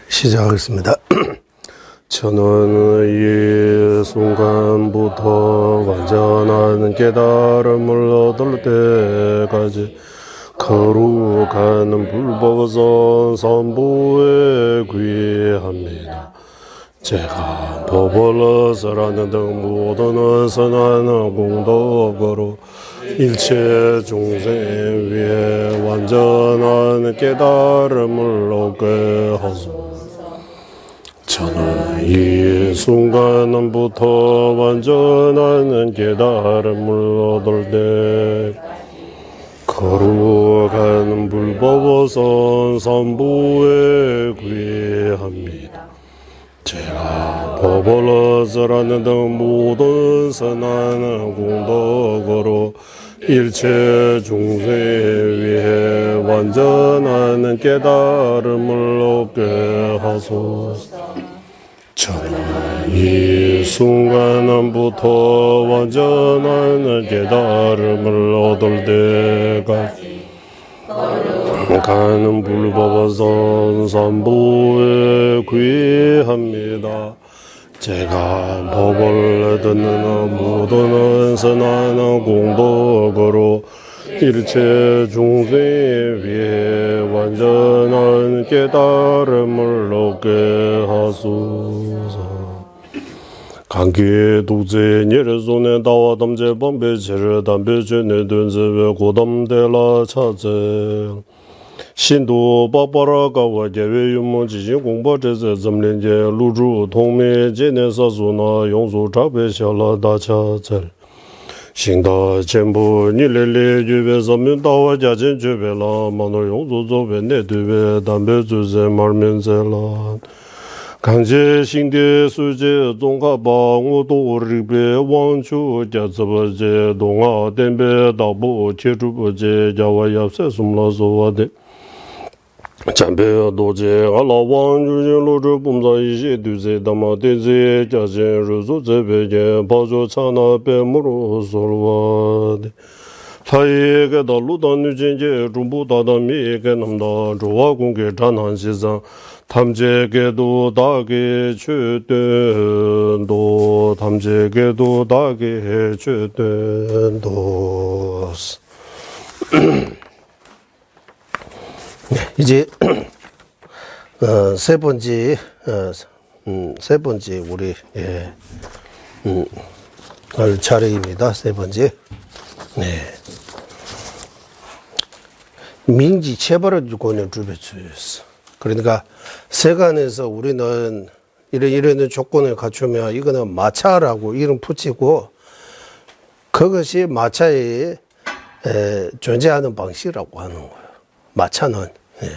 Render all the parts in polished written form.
시작하겠습니다. 저는 이 순간부터 완전한 깨달음을 얻을 때까지 거룩한 불법선 선부에 귀합니다. 제가 법을 설하는 등 모든 선한 공덕으로 일체 중생 위에 완전한 깨달음을 얻게 하소서. 저는 이 순간부터 완전한 깨달음을 얻을 때 거룩한 불법선 선부에 귀합니다. 제가 법을 설하는 등 모든 선한 공덕으로 일체 중생 위에 완전한 깨달음을 얻게 하소서. 저는 이 순간부터 완전한 깨달음을 얻을 때까지 가는 불법선 선부에 귀합니다. 제가 법을 듣는 모든 선한 공덕으로 일체 중생 위에 완전한 깨달음을 얻게 하소서. 강기 독재 예르손에 다와 담제 범배 제르 담배 전에 든즈베 고담데라 차제 신도 바바라가와 제외 유문 지진 공부제제 점련제 루주 통매 제네사수나 용수 잡배샤라 다차제 신다 전부 니레레 주베서 민다와 자진 주베라 마노 용수 조베 네드베 담배 주제 말면제라 강제 신대 수제 동가방우도 리베 왕추 자서버제 동아 덴베 다보 제주버제 자와야세 숨라소와데 잠배 도제 알라왕 주진로주 봄사이시 두세 담아데제 자제 루조제베제 바조 차나 베무로 솔와데 사이에게 달루단 유진제 중부다담이에게 남다 조화 공개 잔한시상 탐제게도 다게 주된도 탐제게도 다게 주된도 이제 세 번째 우리 할 차례입니다. 세 번째. 네. 민지 체벌을 주고는 주베주였어. 그러니까 세간에서 우리는 이런 조건을 갖추면 이거는 마차라고 이름 붙이고 그것이 마차에 존재하는 방식이라고 하는 거예요. 마차는. 예.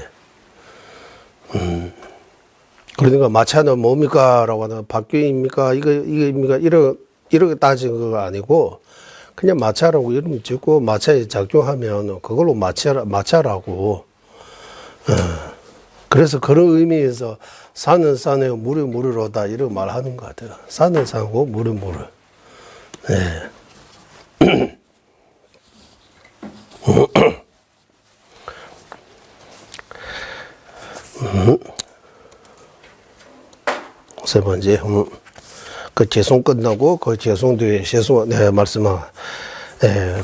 그러니까 마차는 뭡니까? 라고 하면 바뀌입니까? 이거입니까? 이렇게 따지는 거 아니고 그냥 마차라고 이름 짓고 마차에 작용하면 그걸로 마차라고. 그래서 그런 의미에서 산은 산에 물은 물으로다 이런 말 하는 것 같아요. 산은 산고 물은 물을. 네. 세 번째, 그 재송 끝나고 그 재송 뒤에 재송 네 말씀한.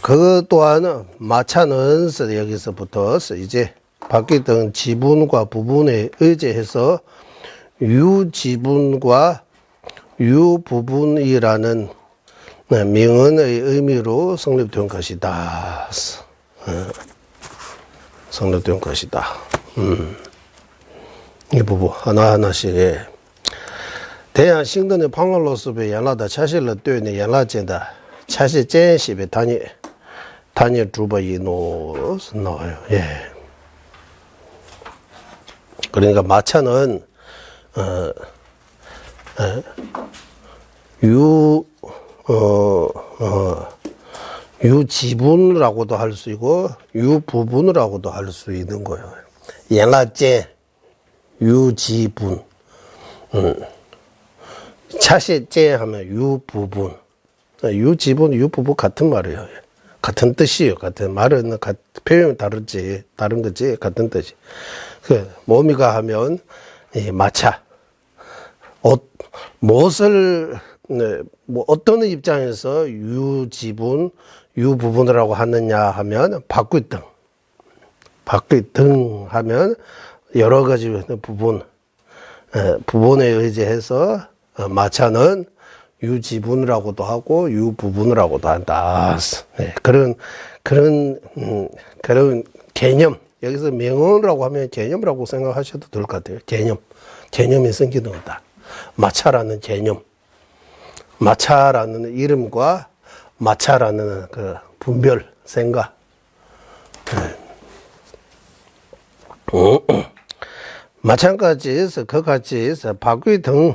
그것 또한 마차는 여기서부터 이제 바뀌던 지분과 부분에 의지해서 유지분과 유부분이라는 명언의 의미로 성립된 것이다. 성립된 것이다. 이 부분 하나하나씩 대한 신도의 방언로서의 연락다 차실을 뛰는 연락제다. 차실 젠십에 단위 주버이노 나와요. 예. 그러니까 마차는 유지분이라고도 할 수 있고 유부분이라고도 할 수 있는 거예요. 연락제 유지분. 차시제 하면 유부분. 유지분, 유부분 같은 말이에요. 같은 뜻이에요. 같은 말은 표현이 다르지, 다른 거지, 같은 뜻이. 모미가 하면 이 마차. 무엇을 뭐 어떤 입장에서 유지분, 유부분이라고 하느냐 하면 바퀴 등 하면 여러 가지 부분에 의지해서 마차는 유지분이라고도 하고 유부분이라고도 한다. 네, 그런 개념. 여기서 명언이라고 하면 개념이라고 생각하셔도 될 것 같아요. 개념이 생기는 거다. 마차라는 개념. 마차라는 이름과 마차라는 그 분별, 생각. 마찬가지에서 그같이 바퀴 등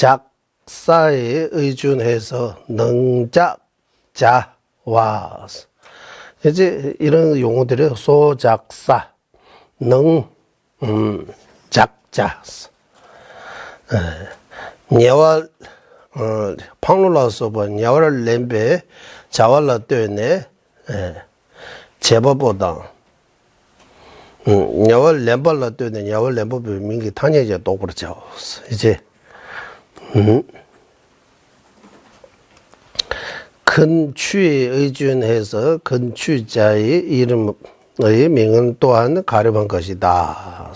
소작사에 의존해서 능작자와 이제 이런 용어들이 소작사, 작자. 냐와 팡룰라서 본 냐와를 렘베 자왈라 때네 제법보다 냐월 렘발라 때네 냐월 렘법이 민기 탄예제 또 그렇죠. 이제 근취에 의존해서 근취자의 이름의 명은 또한 가려본 것이다.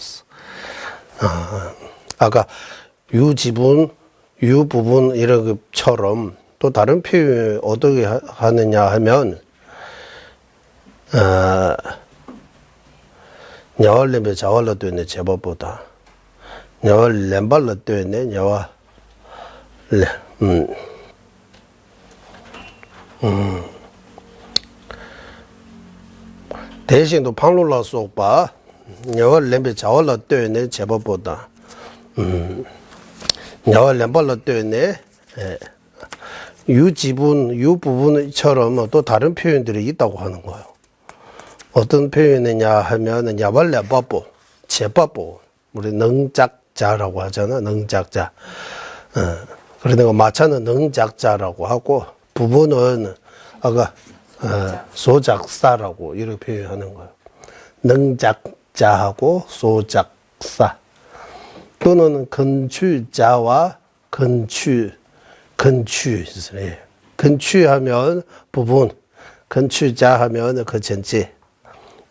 아까 유지분, 유부분 이런 것처럼 또 다른 표현 어떻게 하느냐 하면 냐월 렘베 자왈라 때네 제법보다 냐월 렘발라 때네 냐와 대신도 팡룰라 속바 냐월 렘베 자왈라 때네 제법보다 냐월 렘발라 때네 유지분, 유부분처럼 또 다른 표현들이 있다고 하는 거예요. 어떤 표현이냐 하면 냐월 렘바보, 제바보, 우리 능작자라고 하잖아. 능작자. 그러니까 마차는 능작자라고 하고 부분은 아까 소작사라고 이렇게 표현하는 거예요. 능작자하고 소작사. 또는 근취자와 근취하면 부분, 근취자 하면 그 전체,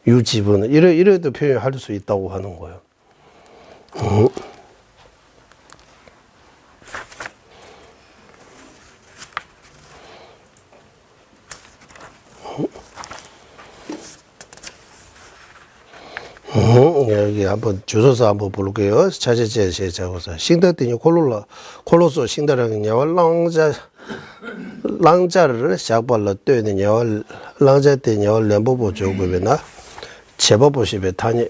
유지분, 이래도 표현할 수 있다고 하는 거예요. 여기 한번 주소서 한번 볼게요. 자제제 제자고서 싱더티니 콜로소 싱더라는 냐월 랑자를 시작발라 뜨는 냐월 랑자 때 냐월 렘보보 조급이나 제법보시베 타니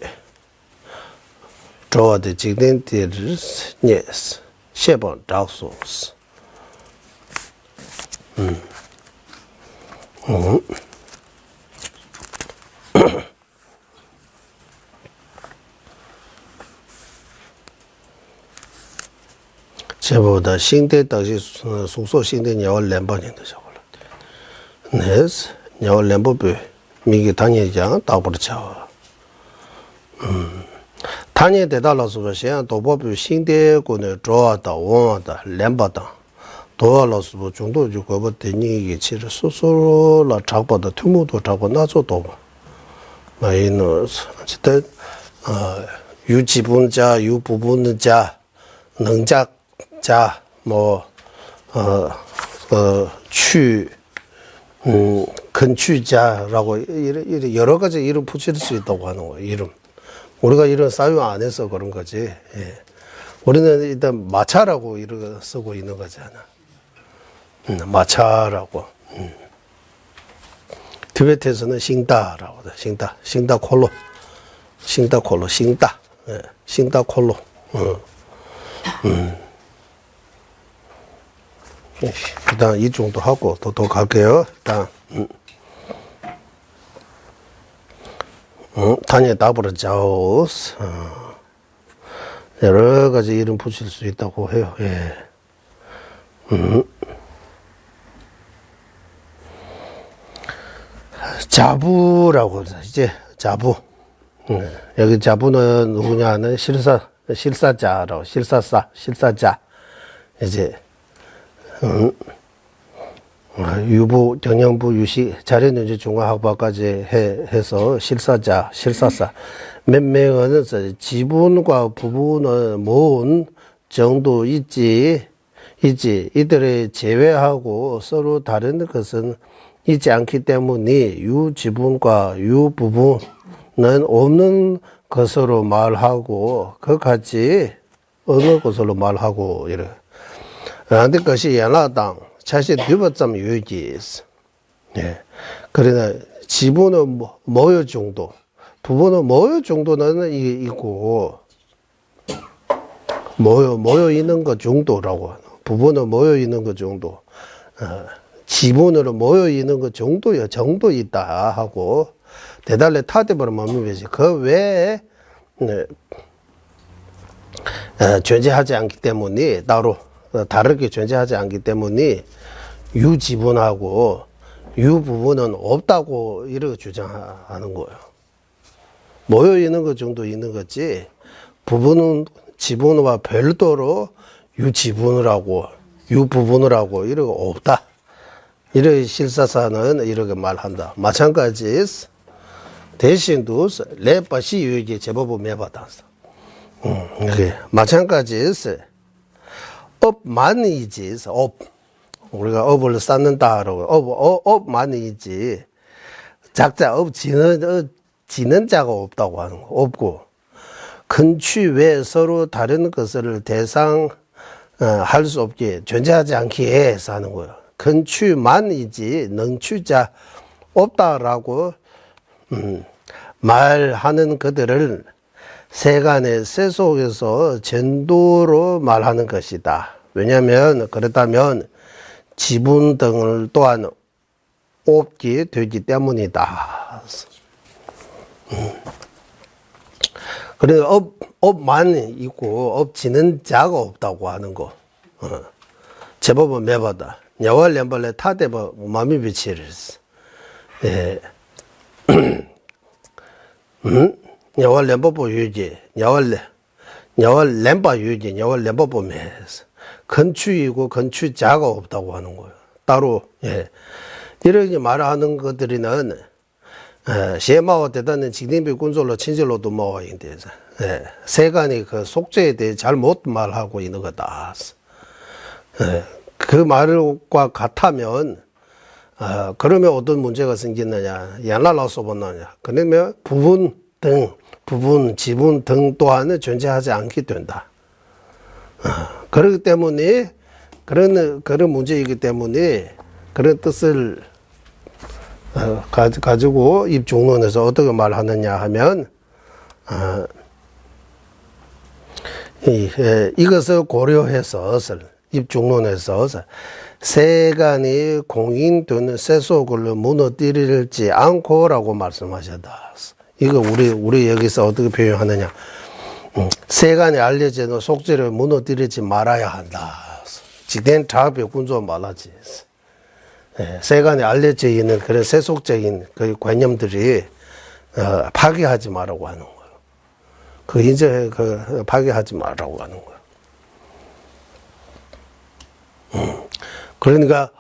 저와의 직된티를 네스 셰번 다우소스 제보다 싱대 당시 숙소 싱대 냐월 렘번인데 저걸로 네스 냐월 렘보베 미기 당예장 따버쳐 당예 대달라서 시안 도보비 싱대군의 좋아다 원하다 렘바다 도알라서 정도 주고 버더니 치를 소소라 작보다 투모도 작고 나서도 마이너스 어쨌든 유지분자 유부분자 능작 자, 근취자라고 여러 가지 이름 붙일 수 있다고 하는 거예요, 이름. 우리가 이런 사유 안 해서 그런 거지. 예. 우리는 일단 마차라고 이렇게 쓰고 있는 거잖아. 마차라고. 티베트에서는 싱다라고 해. 싱다콜로. 예. 싱다콜로. 일단 이 정도 하고 더 갈게요. 일단 단에 답으로 자오스. 여러 가지 이름 붙일 수 있다고 해요. 예. 자부라고 이제 자부. 여기 자부는 누구냐는 실사자라고 실사자. 이제 유부, 경영부, 유시, 자료연주 중화학과까지 해서 실사사. 몇 명은 지분과 부분은 모은 정도 있지. 이들을 제외하고 서로 다른 것은 있지 않기 때문에 유지분과 유부분은 없는 것으로 말하고, 그같이 어느 것으로 말하고, 이래. 근데 그것이 연하당. 사실 뒤바점 유익이 있어. 예. 그러나 지분은 모여 정도, 부분은 모여 정도는 있고, 모여 있는 것 정도라고. 부분은 모여 있는 것 정도. 지분으로 모여 있는 것 정도 있다 하고, 대달래 타대버려 멈추지. 그 외에, 존재하지 않기 때문에 따로, 다르게 존재하지 않기 때문에 유지분하고 유부분은 없다고 이렇게 주장하는 거예요. 모여 있는 것 정도 있는 거지 부분은 지분과 별도로 유지분을 하고 유부분을 하고 이렇게 없다. 이렇게 실사사는 이렇게 말한다. 마찬가지 대신도 레바시 유익이 제법을 매받았어. 마찬가지 업만이지, 우리가 업을 쌓는다라고, 업만이지. 작자, 지는 자가 없다고 하는 거, 없고. 근취 외 서로 다른 것을 할 수 없게, 존재하지 않기에 해서 하는 거예요. 근취만이지, 능취자 없다라고, 말하는 그들을 세간의 세 속에서 전도로 말하는 것이다. 왜냐하면 그렇다면 지분 등을 또한 없게 되기 때문이다. 그래서 업만 있고 업지는 자가 없다고 하는 거. 제법은 매바다. 야왈 렘벌레 타데버 마미 비치를. 예. 야왈 렘버보 유지, 야왈 렘바 유지, 야왈 렘버보 매스. 건추이고 건추자가 없다고 하는 거예요. 따로, 예. 이렇게 말하는 것들이는, 시마와 대단한 직림비 군솔로 친절로도 모아인데, 예. 세간이 그 속죄에 대해 잘못 말하고 있는 거다. 예. 그 말과 같으면, 그러면 어떤 문제가 생기느냐, 야날라 써봤느냐. 그러면 부분, 지분 등 또한 존재하지 않게 된다. 그렇기 때문에, 그런 문제이기 때문에, 그런 뜻을, 가지고 입중론에서 어떻게 말하느냐 하면, 이것을 고려해서, 입중론에서, 세간이 공인되는 세속을 무너뜨리지 않고라고 말씀하셨다. 이거 우리 여기서 어떻게 표현하느냐. 세간에 알려지는 속죄를 무너뜨리지 말아야 한다. 직된 자업의 군조 말하지. 세간에 알려져 있는 그런 세속적인 그 관념들이, 파괴하지 말라고 하는 거예요. 이제 파괴하지 말라고 하는 거예요. 그러니까,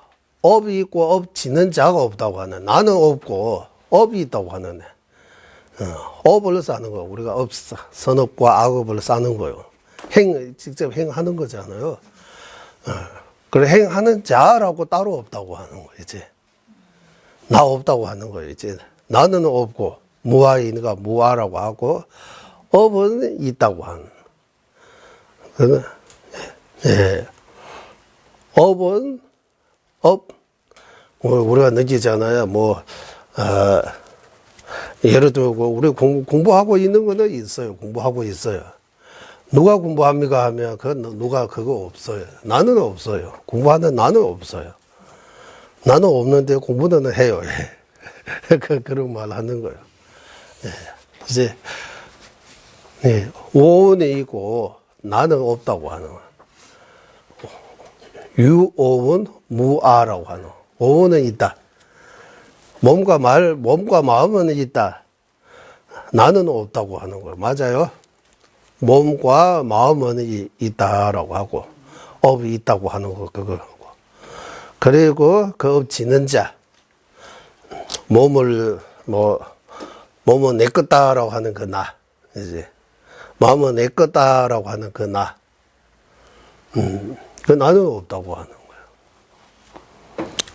업이 있고 업 지는 자가 없다고 하는, 나는 없고, 업이 있다고 하는 애. 업을 쌓는 거. 우리가 선업과 악업을 쌓는 거요. 직접 행하는 거잖아요. 그래, 행하는 자라고 따로 없다고 하는 거, 이제. 나 없다고 하는 거예요, 이제. 나는 없고, 무아이니까 무아라고 하고, 업은 있다고 하는. 예. 업은, 우리가 느끼잖아요. 예를 들고 우리 공부하고 있는 거는 있어요. 공부하고 있어요. 누가 공부합니까 하면 누가 그거 없어요. 나는 없어요. 공부하는 나는 없어요. 나는 없는데 공부는 해요. 그런 말 하는 거예요. 이제, 네, 오온이고 나는 없다고 하는 거야. 유오운 무아라고 하는 거야. 오온은 있다. 몸과 마음은 있다. 나는 없다고 하는 거예요. 맞아요? 몸과 마음은 있다라고 하고, 업이 있다고 하는 거, 그거하고. 그리고 그 업 지는 자, 몸은 내 거다라고 하는 그 나, 이제. 마음은 내 거다라고 하는 그 나. 그 나는 없다고 하는 거예요.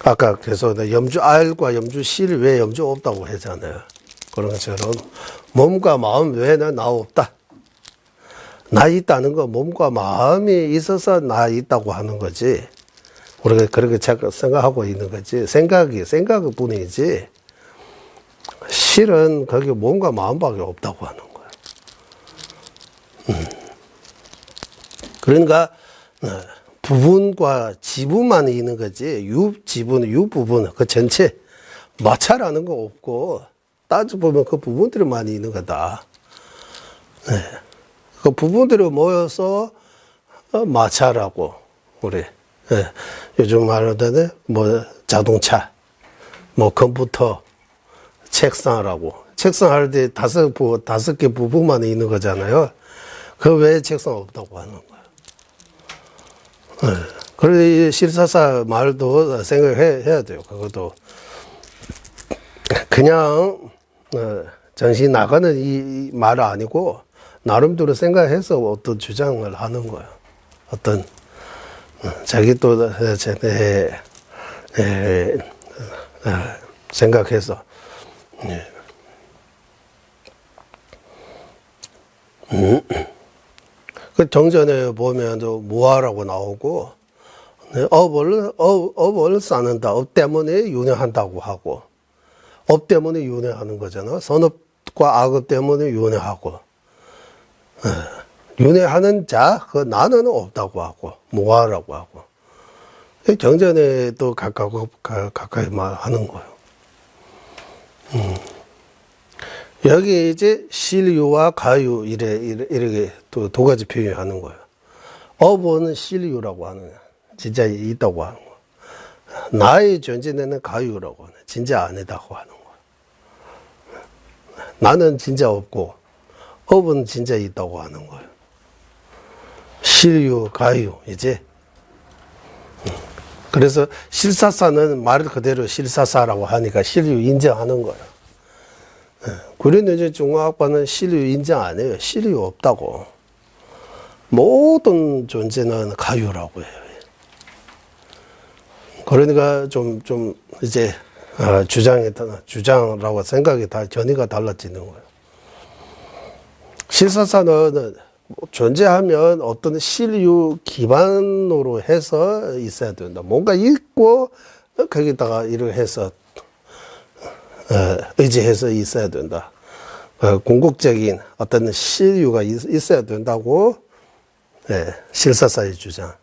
아까 그래서 염주 알과 염주 실 외에 염주 없다고 했잖아요. 그런 것처럼 몸과 마음 외에는 나 없다. 나 있다는 거 몸과 마음이 있어서 나 있다고 하는 거지. 우리가 그렇게 생각하고 있는 거지. 생각일 뿐이지. 실은 거기 몸과 마음밖에 없다고 하는 거야. 그러니까 부분과 지분만 있는 거지. 유부분, 그 전체 마차라는 거 없고 따져보면 그 부분들이 많이 있는 거다. 네. 그 부분들이 모여서 마차라고 우리 요즘 말하는 자동차, 컴퓨터, 책상이라고. 책상 할 때 다섯 개 부분만 있는 거잖아요. 그 외에 책상 없다고 하는 거예요. 그래, 이 실사사 말도 생각해야 돼요. 그것도. 그냥, 정신 나가는 이 말은 아니고, 나름대로 생각해서 어떤 주장을 하는 거예요. 어떤, 자기 또, 생각해서. 그 정전에 보면 무아라고 나오고, 업을 쌓는다. 업 때문에 윤회한다고 하고, 업 때문에 윤회하는 거잖아. 선업과 악업 때문에 윤회하고, 윤회하는 자, 그 나는 없다고 하고, 무아라고 하고. 정전에 또 가까이 말하는 거예요. 여기 이제 실유와 가유, 이렇게 또 두 가지 표현하는 거예요. 업은 실유라고 하는, 진짜 있다고 하는 거. 나의 존재는 가유라고 하는, 진짜 아니다고 하는 거. 나는 진짜 없고, 업은 진짜 있다고 하는 거예요. 실유, 가유, 이제. 그래서 실사사는 말 그대로 실사사라고 하니까 실유 인정하는 거예요. 구린노제 중화학파는 실유 인정 안 해요. 실유 없다고. 모든 존재는 가유라고 해요. 그러니까 좀 이제 주장이라고 생각이 견해가 달라지는 거예요. 실사사는 존재하면 어떤 실유 기반으로 해서 있어야 된다. 뭔가 있고 거기다가 이렇게 해서 의지해서 있어야 된다. 궁극적인 어떤 실유가 있어야 된다고 실사사의 주장.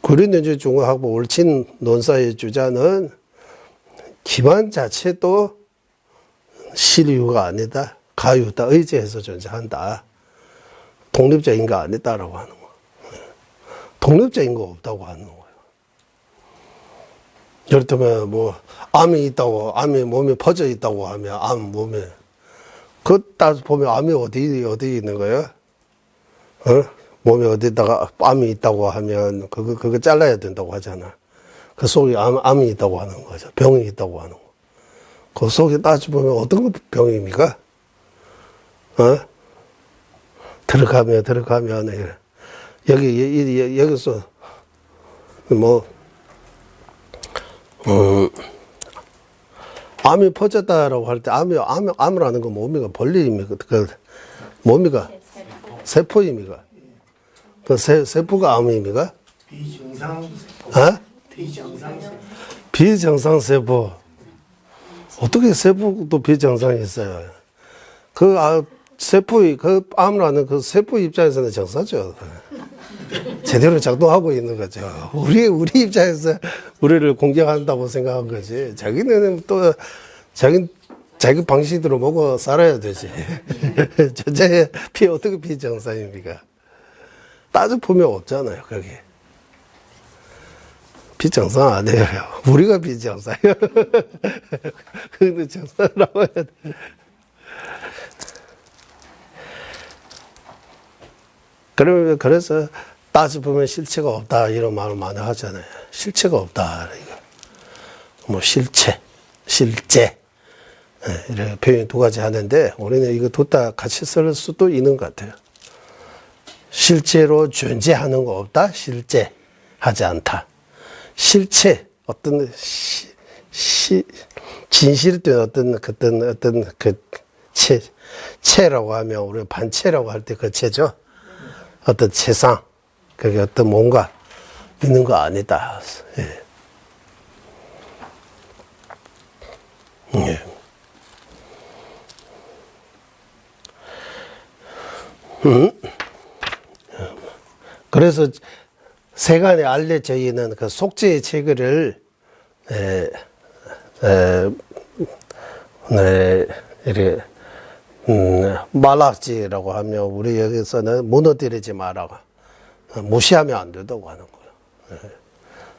구린노제 중화학파 옳친 논사의 주장은 기반 자체도 실유가 아니다. 가유다. 의지해서 존재한다. 독립적인 거 아니다라고 하는 거. 독립적인 거 없다고 하는 거예요. 예를 들면 암이 있다고, 암이 몸에 퍼져 있다고 하면 암 몸에 그 따서 보면 암이 어디 있는 거예요? 몸에 어디다가 암이 있다고 하면 그거 잘라야 된다고 하잖아. 그 속에 암이 있다고 하는 거죠. 병이 있다고 하는 거. 그 속에 따져 보면 어떤 병입니까? 들어가면 여기서 암이 퍼졌다라고 할 때 암이라는 건 몸이가 벌레입니까? 그 몸이가 세포입니까? 그 세포가 암입니까? 비정상 세포. 어떻게 세포도 비정상이 있어요? 그 암이라는 그 세포 입장에서는 정상죠. 제대로 작동하고 있는 거죠. 우리 입장에서 우리를 공격한다고 생각한 거지. 자기는 또, 자기 방식대로 먹어 살아야 되지. 저제 피 어떻게 비정상입니까? 따져보면 없잖아요, 거기. 비정상 아니에요. 우리가 비정상이에요. 근데 정상이라고 해야 돼. 그래서 따져보면 실체가 없다, 이런 말을 많이 하잖아요. 실체가 없다. 뭐, 실체, 실제. 이렇게 표현 두 가지 하는데, 우리는 이거 둘 다 같이 쓸 수도 있는 것 같아요. 실제로 존재하는 거 없다, 실제하지 않다. 실체, 어떤, 진실된 어떤 체라고 하면, 우리가 반체라고 할 때 그 체죠. 어떤 체상, 그게 어떤 뭔가 있는 거 아니다. 예. 예. 그래서 세간에 알려져 있는 그 속죄의 체계를 이렇게 말락지라고 하면 우리 여기서는 무너뜨리지 마라고, 무시하면 안 된다고 하는 거예요.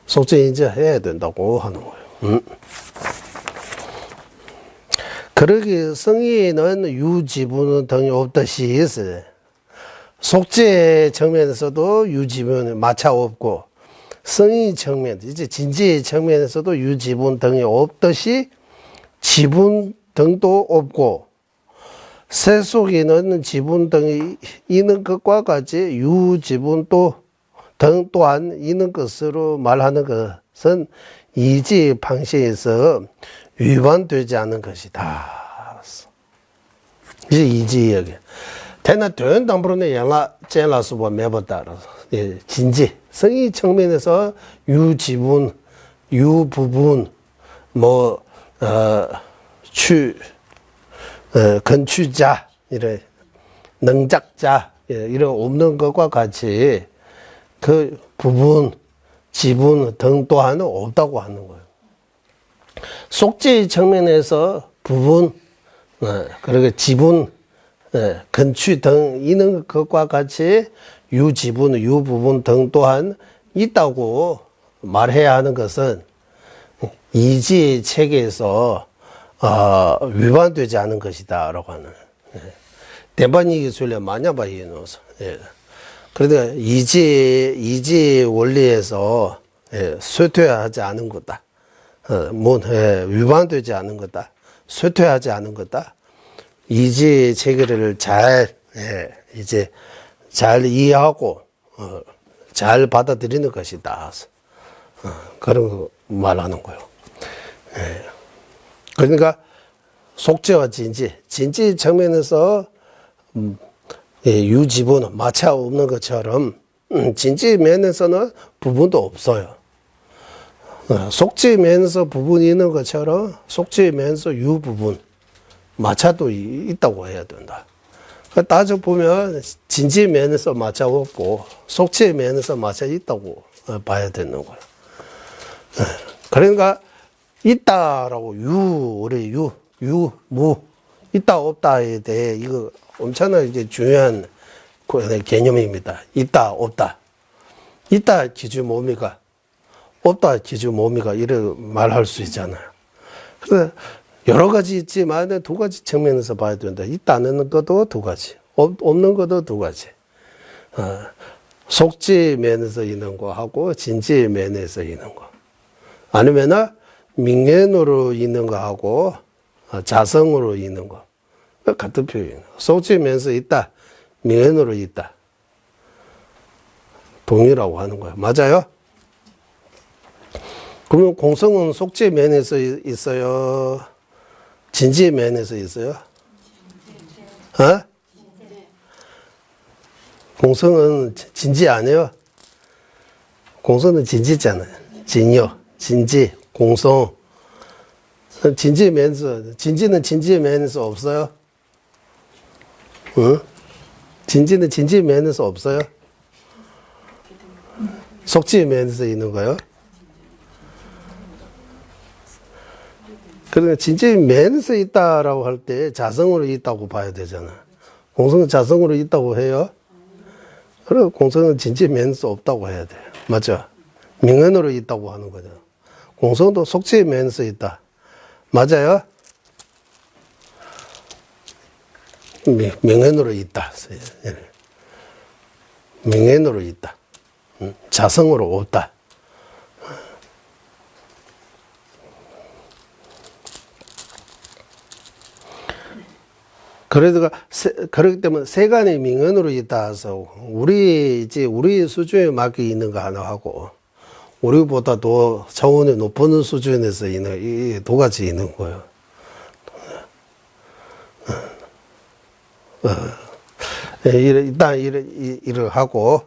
속죄 인정해야 된다고 하는 거예요. 그러기 성의는 유지분 등이 없듯이 있어요. 속죄 측면에서도 유지분 마차 없고, 성의 측면, 이제 진지 측면에서도 유지분 등이 없듯이 지분 등도 없고, 세속에는 지분 등이 있는 것과 같이 유지분 등 또한 있는 것으로 말하는 것은 이지 방식에서 위반되지 않은 것이다. 이제 이지 여기. 대나 도연 담보로는 연락 젤라스 뭐 매번 따라서 진지 성의 측면에서 유지분, 유부분, 뭐 건축자, 이래 능작자, 이런 없는 것과 같이 그 부분, 지분 등 또한 없다고 하는 거예요. 속죄 측면에서 부분, 그리고 지분, 건축 등 있는 것과 같이 유지분, 유부분 등 또한 있다고 말해야 하는 것은 이지 체계에서 위반되지 않은 것이다 라고 하는, 대반이 기술에 마냐바 이해놓아서, 그러니까 이지 원리에서 쇠퇴하지 않은 거다. 위반되지 않은 거다. 쇠퇴하지 않은 거다. 이지 체계를 잘 이해하고, 잘 받아들이는 것이다. 그런 거 말하는 거예요. 그러니까, 속죄와 진지 측면에서, 유지분, 마차 없는 것처럼, 진지 면에서는 부분도 없어요. 속죄 면에서 부분이 있는 것처럼, 속죄 면에서 유부분, 마차도 있다고 해야 된다. 따져보면, 진지 면에서 마차 없고, 속죄 면에서 마차 있다고 봐야 되는 거예요. 그러니까, 있다라고, 우리 무, 있다, 없다에 대해, 이거 엄청나게 이제 중요한 개념입니다. 있다, 없다. 있다 기준 뭡니까? 없다 기준 뭡니까? 이렇게 말할 수 있잖아요. 그래서 여러 가지 있지만 두 가지 측면에서 봐야 된다. 있다는 것도 두 가지, 없는 것도 두 가지. 속지 면에서 있는 거 하고 진지 면에서 있는 거. 아니면은 명예으로 있는 거 하고 자성으로 있는 거. 같은 표현. 속지 면에서 있다, 명예으로 있다. 동의라고 하는 거예요. 맞아요? 그러면 공성은 속지 면에서 있어요? 진지 면에서 있어요? 공성은 진지 아니에요? 공성은 진지잖아요. 진여, 진지, 공성. 진지 면에서, 진지는 진지 면에서 없어요? 응? 진지는 진지 면에서 없어요? 속지 면에서 있는 거요? 그러니까 진짜 면에서 있다라고 할 때 자성으로 있다고 봐야 되잖아. 공성은 자성으로 있다고 해요. 그리고 공성은 진짜 면에서 없다고 해야 돼. 맞죠? 명현으로 있다고 하는 거죠. 공성도 속죄의 면에서 있다. 맞아요? 명현으로 있다. 명현으로 있다. 자성으로 없다. 그렇기 때문에 세간이 명현으로 있다 해서 우리 수준에 맞게 있는 거 하나 하고 우리보다 더 차원이 높은 수준에서 있는 이 두 가지 있는 거예요. 일단 일을 하고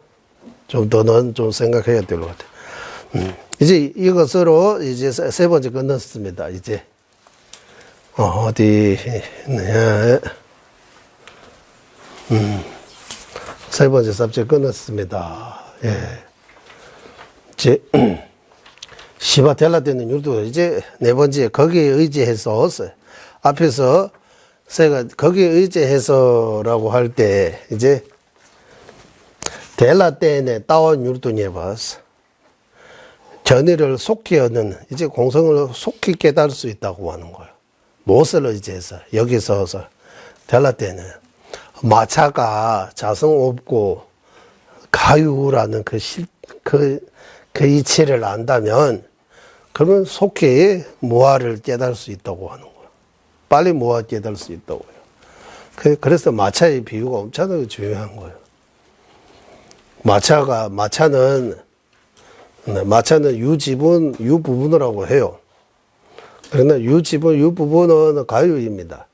좀 더는 좀 생각해야 될 것 같아요. 이제 이것으로 이제 세 번째 끝났습니다. 이제 어디 세 번째 삽질 끝났습니다. 예. 이제 시바텔라되는 율도 이제 네 번째 거기에 의지해서 앞에서 제가 거기에 의지해서라고 할 때 이제 델라 때에 따온 율도니에 봐서 견해를 속히 얻는 이제 공성을 속히 깨달을 수 있다고 하는 거예요. 무엇을 의지해서 여기서 델라 때는 마차가 자성 없고 가유라는 그 이치를 안다면 그러면 속히 무아를 깨달을 수 있다고 하는 거예요. 빨리 무아 깨달을 수 있다고 해요. 그래서 마차의 비유가 엄청나게 중요한 거예요. 마차는 유부분이라고 해요. 그러나 유부분은 가유입니다.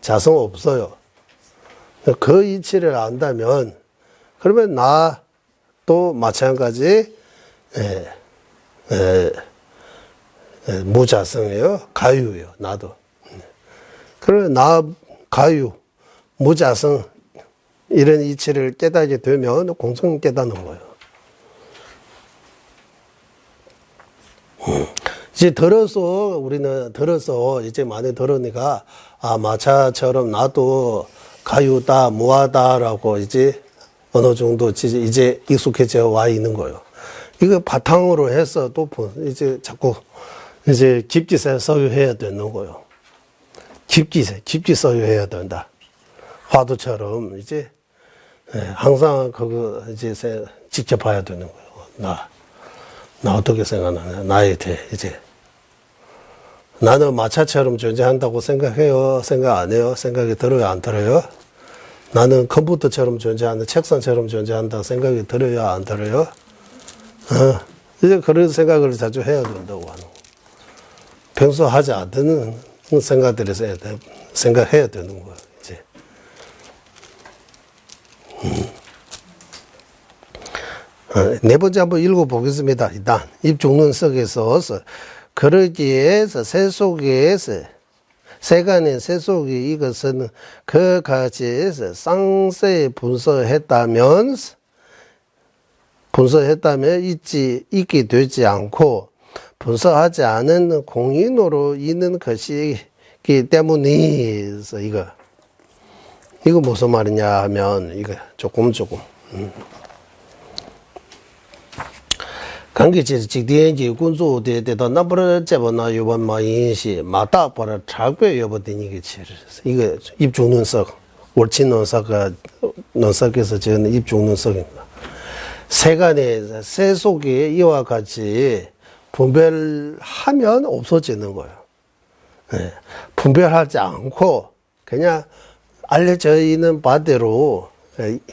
자성 없어요. 그 이치를 안다면 그러면 나도 마찬가지 무자성이에요. 가유예요. 나도. 그러면 가유, 무자성 이런 이치를 깨닫게 되면 공성을 깨닫는 거예요. 이제 우리는 이제 많이 들으니까 마차처럼 나도 가유다, 무하다라고 이제 어느 정도 이제 익숙해져 와 있는 거예요. 이거 바탕으로 해서 또 이제 자꾸 이제 깊게 소유해야 되는 거예요. 깊게 소유해야 된다. 화두처럼 이제 항상 그거 이제 직접 봐야 되는 거예요. 나 어떻게 생각하냐? 나에 대해 이제 나는 마차처럼 존재한다고 생각해요? 생각 안 해요? 생각이 들어요? 안 들어요? 나는 컴퓨터처럼 존재한다, 책상처럼 존재한다 생각이 들어요? 안 들어요? 이제 그런 생각을 자주 해야 된다고 하는 거. 평소 하지 않는 생각들을 생각해야 되는 거예요, 이제. 네 번째 한번 읽어보겠습니다. 일단 입종론석에서 그러기에서 세간의 세속이 이것은 그 가지에서 쌍세 분서했다면 있게 되지 않고 분서하지 않은 공인으로 있는 것이기 때문이서 이거 무슨 말이냐 하면 이거 조금 관계지 직대행지 군소대대도 나버려 제번나 요번 마인시 마다버려 차괴 여버되니게 이거 입종론석 원친론석에서 저는 입종론석입니다. 세간의 세속이 이와 같이 분별하면 없어지는 거예요. 네. 분별하지 않고 그냥 알려져 있는 바대로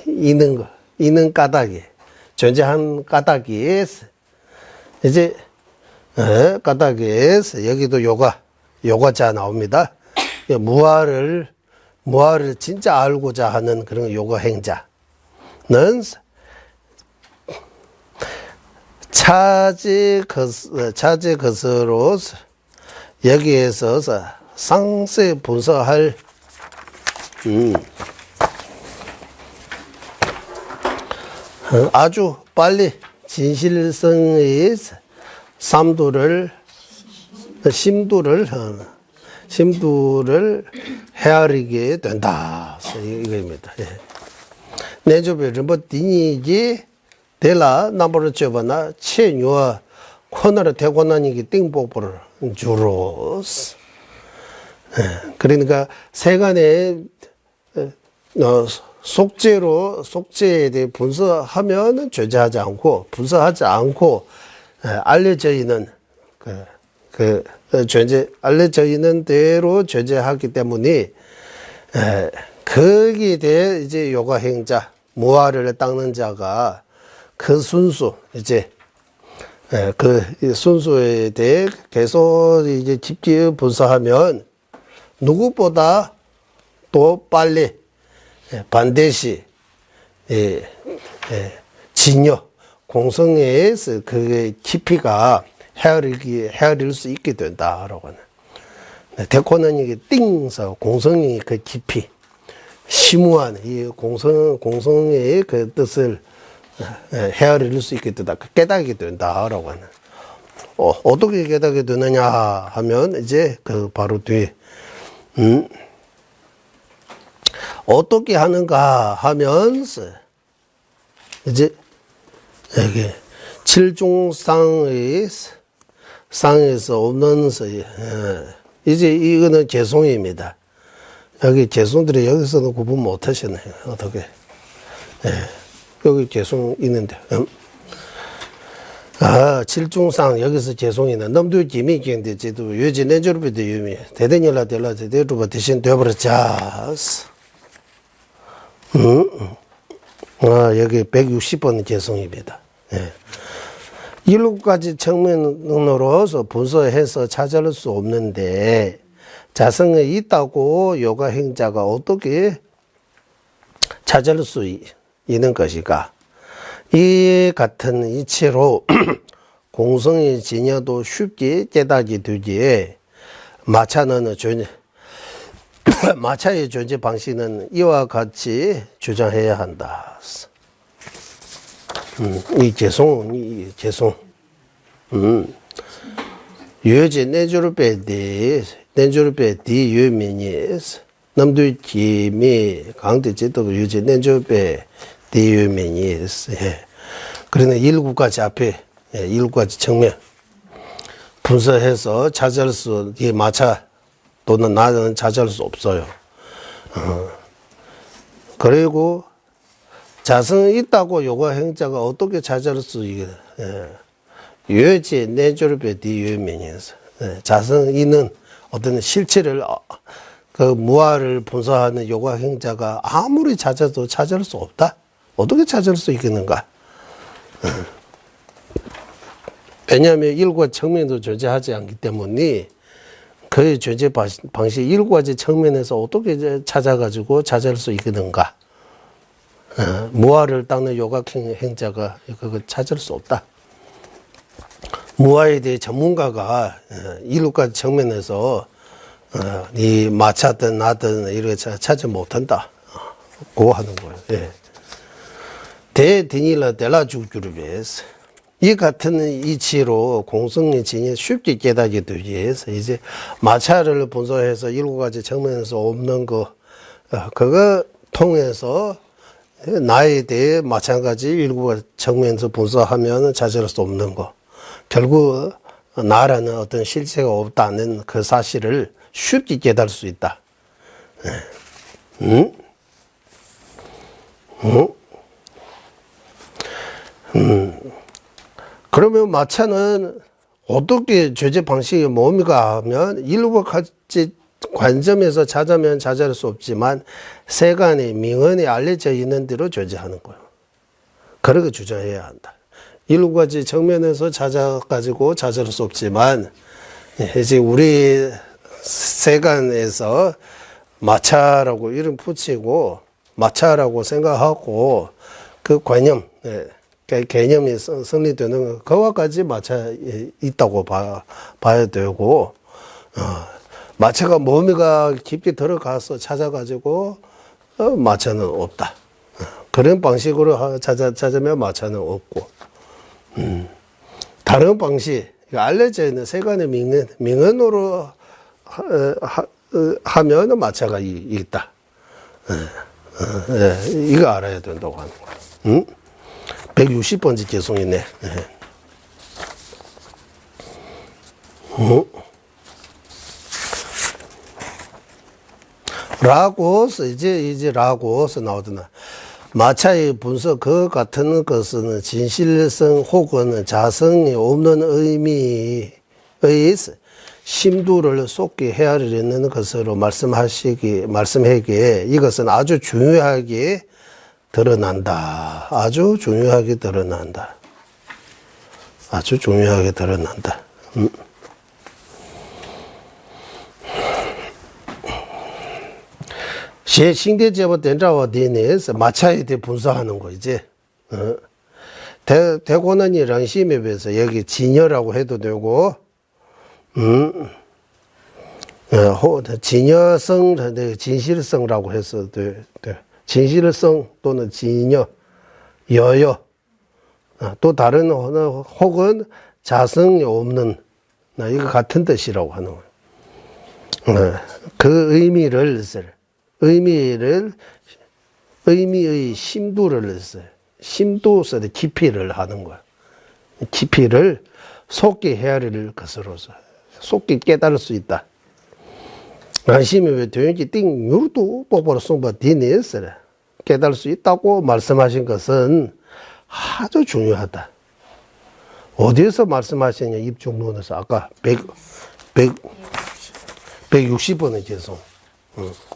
있는 까닭이 존재한 까닭이 이제 까닭에서 여기도 요가자 나옵니다. 무아를 진짜 알고자 하는 그런 요가 행자는 차지 것으로 여기에서 상세 분석할 아주 빨리 진실성의 심도를 심두를 헤아리게 된다. 이거입니다. 예. 내주배 르버디니지 데라 나버르 쩌바나 체뉴아 코너를 대고난이기 띵뽀뽀를 주로스. 예. 그러니까 세간의 속죄에 대해 분석하면 죄죄하지 않고 분석하지 않고 알려져 있는 알려져 있는 대로 죄죄하기 때문에 거기에 대해 이제 요가행자 무아를 닦는 자가 그 순수 이제 그 순수에 대해 계속 이제 깊게 분석하면 누구보다 또 빨리 반드시 진여 공성에서 그 깊이가 헤아릴 수 있게 된다라고 하는. 대코는 이게 띵서 공성의 그 깊이 심오한 이 공성의 그 뜻을 헤아릴 수 있게 된다, 깨닫게 된다라고 하는. 어떻게 깨닫게 되느냐 하면 이제 그 바로 뒤에 어떻게 하는가 하면서 이제 여기 칠중상의 상에서 없는 서예. 이제 이거는 개송입니다. 여기 개송들이 여기서는 구분 못 하시네요. 어떻게? 예. 여기 개송 있는데. 칠중상 여기서 개송이네. 넘도 기미 경대 제도 요지 내주르비도 유미. 대대니라 될라 대대루바 대신 되어버렸자스. 여기 160번 개송입니다. 예. 7가지 측면으로서 분석해서 찾을 수 없는데 자성이 있다고 요가행자가 어떻게 찾을 수 있는 것인가? 이 같은 이치로 공성의 진여도 쉽게 깨닫게 되기에 마차의 존재 방식은 이와 같이 주장해야 한다. 이 개송. 유제 내주르베디 유미니스 남도 기미 강대 제도 유제 내주르베디 유미니스. 그러나 7가지 앞에 7가지 측면 분석해서 찾을 수 이 마차 또는 나는 찾을 수 없어요. 그리고 자성이 있다고 요가행자가 어떻게 찾을 수 있게? 유지 내주르베디 유면에서 자성 있는 어떤 실체를 그 무아를 분석하는 요가행자가 아무리 찾아도 찾을 수 없다. 어떻게 찾을 수 있겠는가? 왜냐하면 7가지 측면도 존재하지 않기 때문에 그의 존재 방식 7가지 측면에서 어떻게 찾아가지고 찾을 수 있겠는가? 무아를 닦는 요가행자가 그걸 찾을 수 없다. 무아에 대해 전문가가 7가지 측면에서 이 마차든 나든 이렇게 찾지 못한다. 고 하는 거예요. 예. 대디닐라 델라주주르베스 이 같은 이치로 공성의 진이 쉽게 깨닫게 되기 위해서 이제 마차를 분석해서 7가지 측면에서 없는 거 그거 통해서 나에 대해 마찬가지 7가지 측면에서 분석하면 찾을 수 없는 거. 결국 나라는 어떤 실체가 없다는 그 사실을 쉽게 깨달을 수 있다. 그러면 마차는 어떻게 죄제 방식이 뭡니까 하면 7가지 관점에서 찾으면 찾을 수 없지만 세간의 명언이 알려져 있는 대로 존재하는 거예요. 그렇게 주장해야 한다. 7가지 측면에서 찾아가지고 찾을 수 없지만 이제 우리 세간에서 마차라고 이름 붙이고 마차라고 생각하고 그 관념, 그 개념이 성립되는 그와까지 마차 있다고 봐야 되고 마차가 뭡니까 깊게 들어가서 찾아가지고 마차는 없다. 그런 방식으로 찾으면 마차는 없고 다른 방식 알려져 있는 세간의 명언으로 하면 마차가 있다. 이거 알아야 된다고 하는 거야. 응? 160번째 개송이네. 라고서 이제 라고서 나오더나. 마차의 분석 그 같은 것은 진실성 혹은 자성이 없는 의미의 심두를 쏟게 헤아리려는 것으로 말씀하기에 이것은 아주 중요하게 드러난다. 아주 중요하게 드러난다. 아주 중요하게 드러난다. 신대제보 된자와 대내에서 마차에 대해 분석하는 거 이제 대고는이 랑심에 비해서 여기 진여라고 해도 되고 진여성 진실성라고 해서 돼. 진실성 또는 진여 여여 또 다른 혹은 자성이 없는 이거 같은 뜻이라고 하는 거예요. 그 의미의 심도를 써요. 심도에서 깊이를 하는 거야. 깊이를 속히 헤아릴 것으로서 속히 깨달을 수 있다. 안심이 왜 도연기 띵 유도 뽑아로 송바 디네스래 깨달을 수 있다고 말씀하신 것은 아주 중요하다. 어디에서 말씀하시냐 입중론에서 아까 160번의 개송.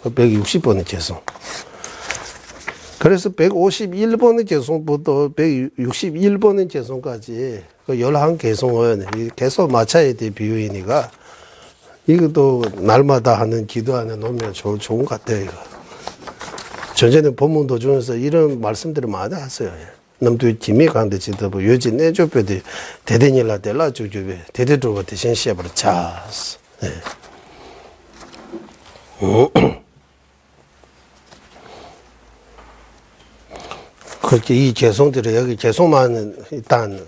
160번의 개송. 그래서 151번의 개송부터 161번의 개송까지 그 11개송은 계속 마차에 대해 비유이니까 이것도 날마다 하는 기도 안에 놓으면 좋은 것 같아요. 이거. 전전에 본문 도중에서 이런 말씀들을 많이 하세요. 남도 김이 가는데 지도 뭐 요즘 내조뼈도 대대닐라 될라 주주배 대대도가 대신 시합을 찼어. 그렇게 이 개송들이 여기 개송만 일단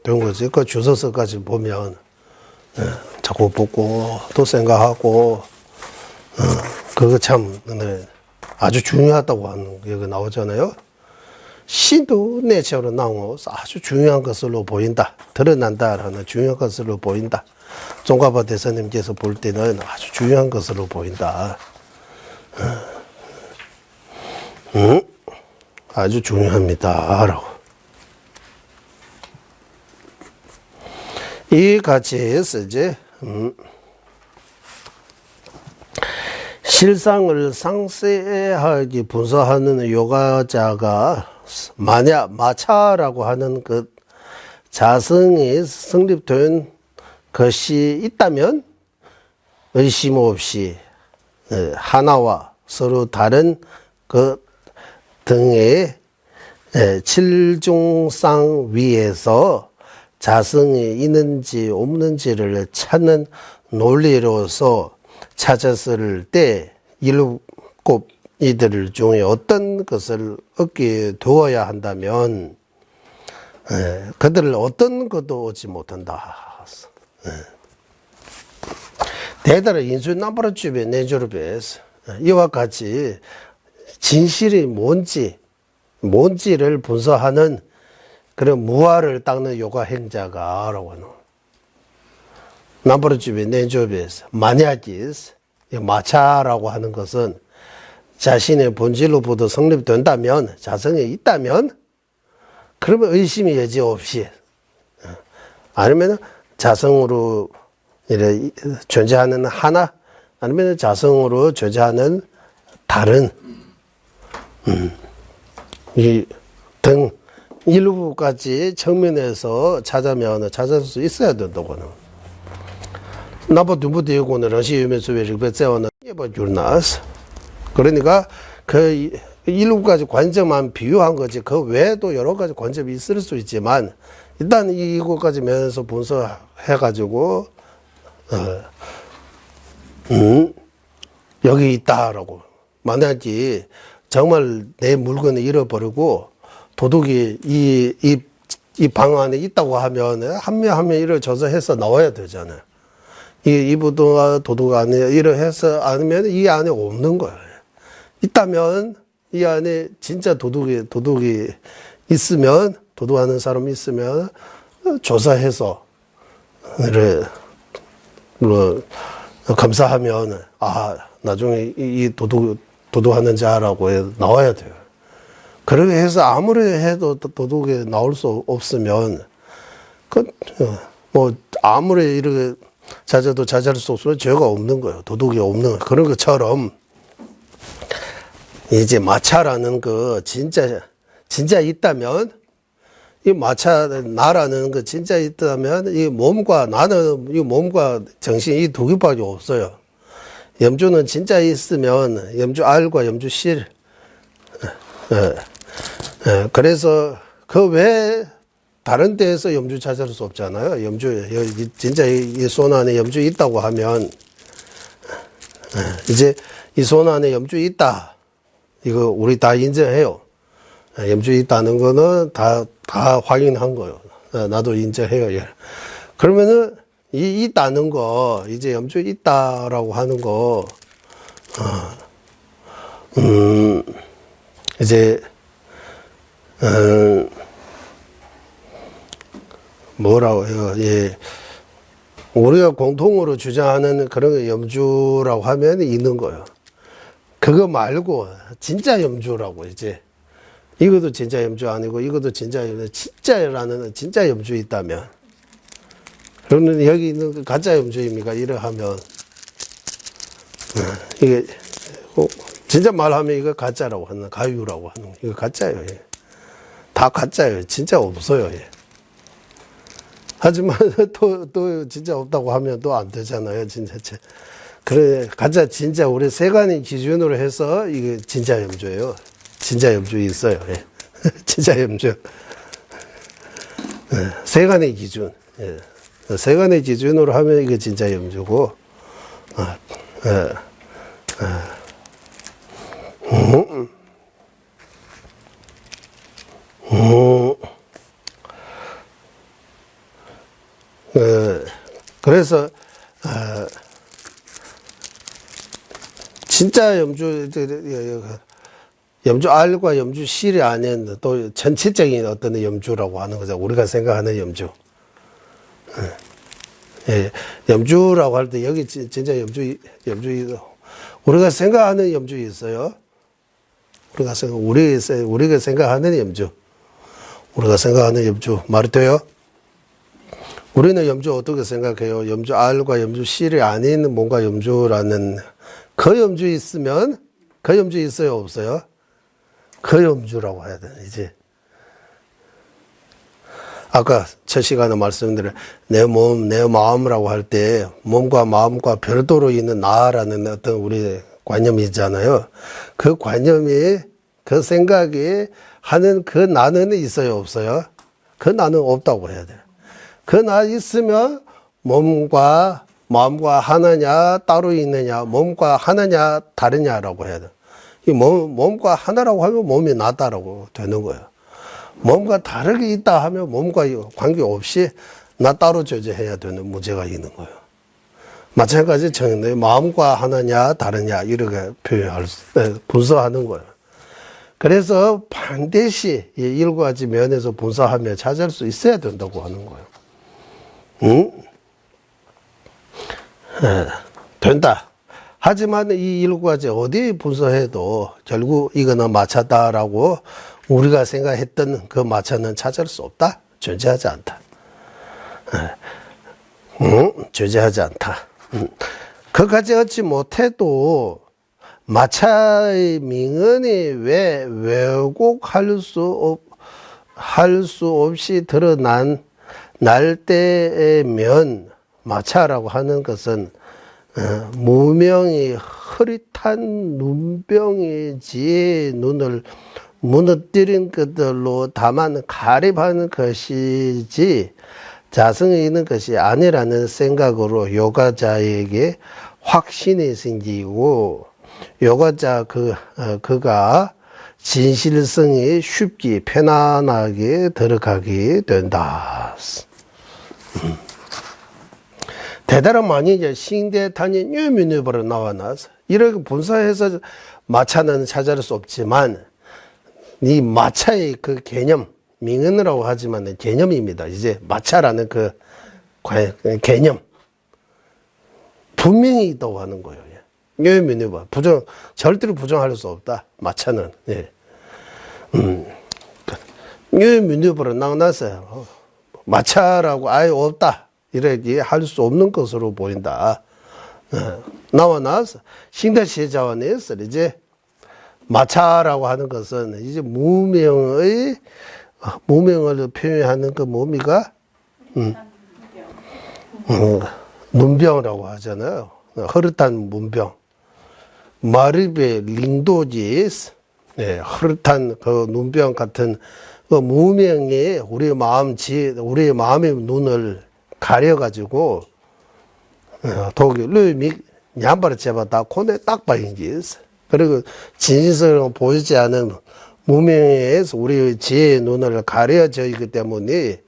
된 거지. 그 주소서까지 보면 자꾸 보고 또 생각하고 그거 참 아주 중요하다고 하는 게 여기 나오잖아요. 신도 내체로 나오서 아주 중요한 것으로 보인다. 드러난다라는 중요한 것으로 보인다. 종가바 대사님께서 볼 때는 아주 중요한 것으로 보인다. 아주 중요합니다. 라고. 이 가치에서 이제, 실상을 상세하게 분석하는 요가자가 만약 마차라고 하는 그 자성이 성립된 것이 있다면 의심 없이 하나와 서로 다른 것 등의 칠중상 위에서 자성이 있는지 없는지를 찾는 논리로서 찾았을 때 일곱 이들 중에 어떤 것을 얻게 되어야 한다면 그들을 어떤 것도 얻지 못한다. 대다른 인수 남바로 주변 내조르베스 이와 같이 진실이 뭔지를 분석하는 그런 무아를 닦는 요가 행자가라고 하는 남바로 주변 내조르베스 만약이스 마차라고 하는 것은 자신의 본질로부터 성립된다면 자성이 있다면 그러면 의심이 여지없이 아니면 자성으로 존재하는 하나 아니면 자성으로 존재하는 다른 이 등 일부까지 측면에서 찾을 수 있어야 된다고 하는 나보 두부대고는 러시아면서 왜 이렇게 세워는 예버줄나스 그러니까 그 일곱 가지 관점만 비유한 거지 그 외에도 여러 가지 관점이 있을 수 있지만 일단 이것 가지 면에서 분석해가지고 여기 있다라고 만약에 정말 내 물건을 잃어버리고 도둑이 이 방 안에 있다고 하면 한 명 이를 조사해서 나와야 되잖아요. 이 도둑 안에 이러해서 아니면 이 안에 없는 거예요. 있다면 이 안에 진짜 도둑이 있으면, 도둑하는 사람이 있으면 조사해서 뭐 검사하면 나중에 이 도둑하는 자라고 나와야 돼요. 그렇게 해서 아무리 해도 도둑이 나올 수 없으면 뭐 아무리 이렇게 찾아도 찾을 수 없으면 죄가 없는 거예요. 도둑이 없는 거예요. 그런 것처럼 이제 마차라는 거 진짜 있다면, 이 마차 나라는 거 진짜 있다면 이 몸과 정신 이 두 개밖에 없어요. 염주는 진짜 있으면 염주 R과 염주 실. 그래서 그 외에 다른 데에서 염주 찾을 수 없잖아요. 진짜 이 손 안에 염주 있다고 하면, 이제 이 손 안에 염주 있다. 이거 우리 다 인정해요. 염주 있다는 거는 다 확인한 거예요. 나도 인정해요. 그러면은 이 있다는 거, 이제 염주 있다라고 하는 거, 이제 뭐라고 해요? 예. 우리가 공통으로 주장하는 그런 염주라고 하면 있는 거예요. 그거 말고 진짜 염주라고, 이제 이것도 진짜 염주 아니고 이것도 진짜라는 진짜 염주 있다면, 그러면 여기 있는 그 가짜 염주입니까? 이러하면 이게 진짜 말하면 이거 가짜라고 하는, 가유라고 하는, 이거 가짜예요. 예. 다 가짜예요. 진짜 없어요. 예. 하지만 또 진짜 없다고 하면 또 안 되잖아요. 진짜. 그래, 가짜 진짜 우리 세간의 기준으로 해서 이게 진짜 염주예요. 진짜 염주 있어요. 예. 진짜 염주. 세간의 기준. 예. 세간의 기준으로 하면 이게 진짜 염주고. 그래서 진짜 염주 R과 염주 C이 아닌 또 전체적인 어떤 염주라고 하는 거죠. 우리가 생각하는 염주. 예, 염주라고 할 때 여기 진짜 염주 우리가 생각하는 염주 있어요. 우리가 생각하는 염주. 우리가 생각하는 염주 말이 돼요? 우리는 염주 어떻게 생각해요? 염주 R과 염주 C이 아닌 뭔가 염주라는, 그 염주 있으면, 그 염주 있어요? 없어요? 그 염주라고 해야 돼, 이제. 아까 첫 시간에 말씀드린 내 몸, 내 마음이라고 할 때 몸과 마음과 별도로 있는 나라는 어떤 우리 관념이 있잖아요. 그 관념이, 그 생각이 하는 그 나는 있어요? 없어요? 그 나는 없다고 해야 돼. 그 나 있으면 몸과 마음과 하나냐 따로 있느냐, 몸과 하나냐 다르냐라고 해야 돼. 이 몸과 하나라고 하면 몸이 나다라고 되는 거예요. 몸과 다르게 있다 하면 몸과 관계없이 나 따로 존재해야 되는 문제가 있는 거예요. 마찬가지 정의 마음과 하나냐 다르냐 이렇게 분석하는 거예요. 그래서 반드시 이 7가지 면에서 분석하며 찾을 수 있어야 된다고 하는 거예요. 된다. 하지만 이 7가지 어디 분석해도 결국 이거는 마차다라고 우리가 생각했던 그 마차는 찾을 수 없다. 존재하지 않다. 존재하지 않다. 그까지 얻지 못해도 마차의 명언이 왜 왜곡할 수 없이 드러난 날때면 마차라고 하는 것은 무명이 흐릿한 눈병이지 눈을 무너뜨린 것들로 다만 가립하는 것이지 자성이 있는 것이 아니라는 생각으로 요가자에게 확신이 생기고 요가자 그가 진실성이 쉽게 편안하게 들어가게 된다. 대단한 많이 이제 싱대탄이 뉘미누버로 나와나서 이렇게 분사해서 마차는 찾아낼 수 없지만 이 마차의 그 개념, 명언이라고 하지만 개념입니다. 이제 마차라는 그 개념 분명히 있다고 하는 거예요. 뉘미누버 절대로 부정할 수 없다. 마차는. 예. 뉘미누버로 나와서 마차라고 아예 없다. 이렇게 할 수 없는 것으로 보인다. 나와 나서 싱다시자원에서 이제 마차라고 하는 것은 이제 무명을 표현하는 그 뭡니까? 문병이라고 하잖아요. 흐릿한 문병. 마르베 링도지스. 네, 흐릿한 그 눈병 같은 그 무명에 우리의 마음의 눈을 가려가지고, 독일, 르미, 냠바를 잡았다, 코네 딱 봐인지. 그리고 진실성을 보이지 않은 무명에서 우리의 지혜의 눈을 가려져 있기 때문에,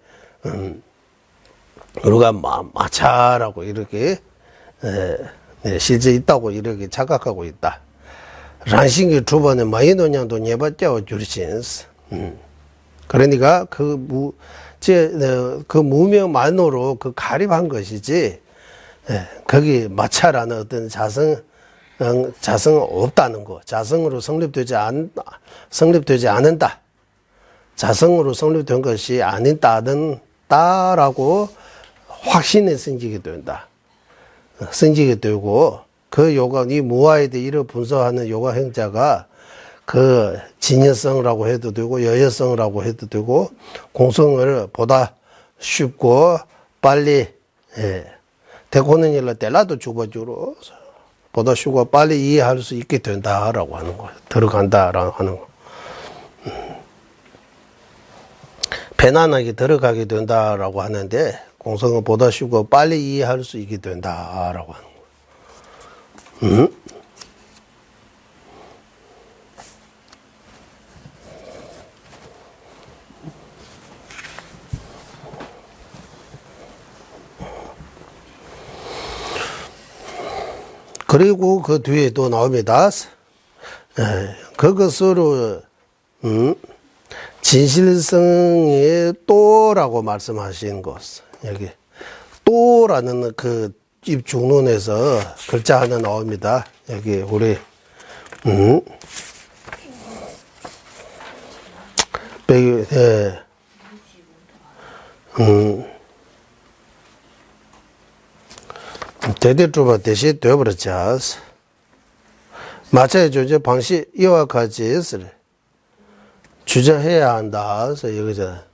우리가 마차라고 이렇게, 실제 있다고 이렇게 착각하고 있다. 란싱기 주번에 마이노냥도 예봤죠, 주리신스. 그러니까 그 무명만으로 그 가립한 것이지, 거기 마차라는 어떤 자성은 없다는 거. 자성으로 성립되지 않는다. 자성으로 성립된 것이 아닌다라고 확신에 생기게 된다. 생기게 되고, 그 요가, 이 무아에 대해 이를 분석하는 요가 행자가 그 진여성이라고 해도 되고, 여여성이라고 해도 되고, 공성을 보다 쉽고, 빨리, 대고는 일로 텔라도 주버주로, 보다 쉽고 빨리 이해할 수 있게 된다라고 하는 거예요. 들어간다라고 하는 거. 편안하게 들어가게 된다라고 하는데, 공성을 보다 쉽고 빨리 이해할 수 있게 된다라고 하는 거예요. 그리고 그 뒤에 또 나옵니다. 그것으로 진실성의 또라고 말씀하신 것. 여기 또라는 그 입 중론에서 글자 하나 나옵니다. 여기 우리 대대주바 대시 되어버렸죠. 마차의 조제 방식 이와 같이 주저해야 한다. 그래서 여기서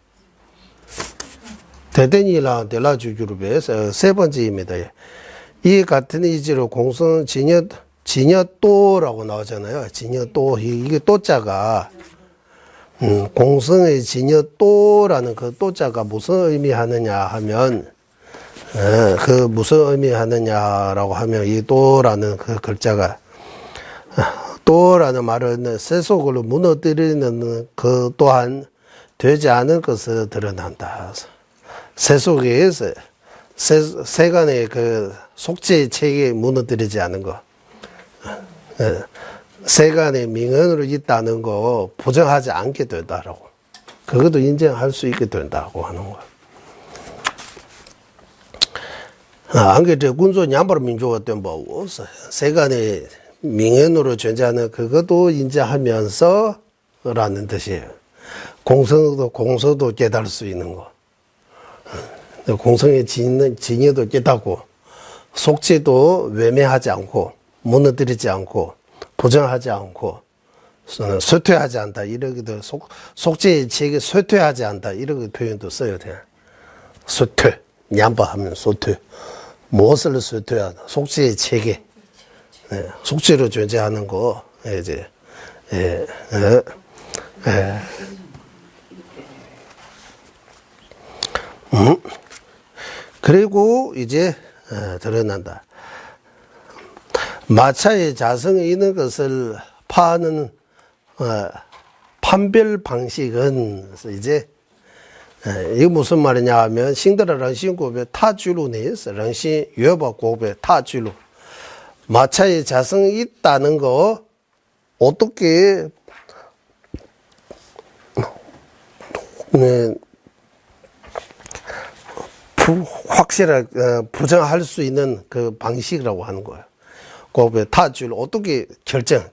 대대니랑 델라주주로 배서 세 번째입니다. 이 같은 이지로 공성 진여또라고 나오잖아요. 진여또 이게 또자가 공성의 진여또라는 그 또자가 무슨 의미하느냐 하면 그 무슨 의미하느냐라고 하면 이 또라는 그 글자가 또라는 말은 세속으로 무너뜨리는 그 또한 되지 않은 것을 드러난다. 세속에서 세간의 그 속죄의 체계에 무너뜨리지 않은 거, 세간의 명언으로 있다는 거 부정하지 않게 된다라고, 그것도 인정할 수 있게 된다고 하는 거야. 안게 저 군소 냠바로 민주화 때 뭐 세간의 명언으로 존재하는 그것도 인정하면서 라는 뜻이에요. 공서도 깨달을 수 있는 거. 공성의 진여도 깨닫고, 속죄도 외면하지 않고, 무너뜨리지 않고, 부정하지 않고, 쇠퇴하지 않다. 이러기도 속죄의 체계 쇠퇴하지 않다. 이렇게 표현도 써야 돼. 쇠퇴. 냠바 하면 쇠퇴. 무엇을 쇠퇴하다. 속죄의 체계. 속죄로 존재하는 거, 이제, 그리고 이제 드러난다. 마차의 자성이 있는 것을 파하는 판별 방식은 이제 이게 무슨 말이냐 하면, 싱들의 렁신고배 타주루네스, 렁신 유어법고배 타주루. 마차의 자성이 있다는 거, 어떻게, 확실하게 부정할 수 있는 그 방식이라고 하는 거예요. 고배 타주루. 어떻게 결단.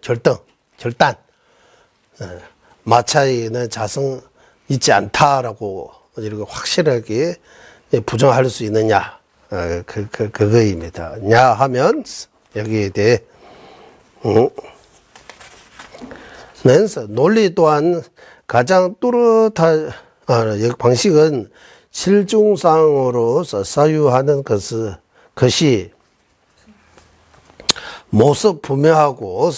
마차에는 자성 있지 않다라고 이렇게 확실하게 부정할 수 있느냐, 그거입니다. 냐 하면 여기에 대해 면서 논리 또한 가장 뚜렷한 여기 방식은 실중상으로서 사유하는 것이 모습 분명하고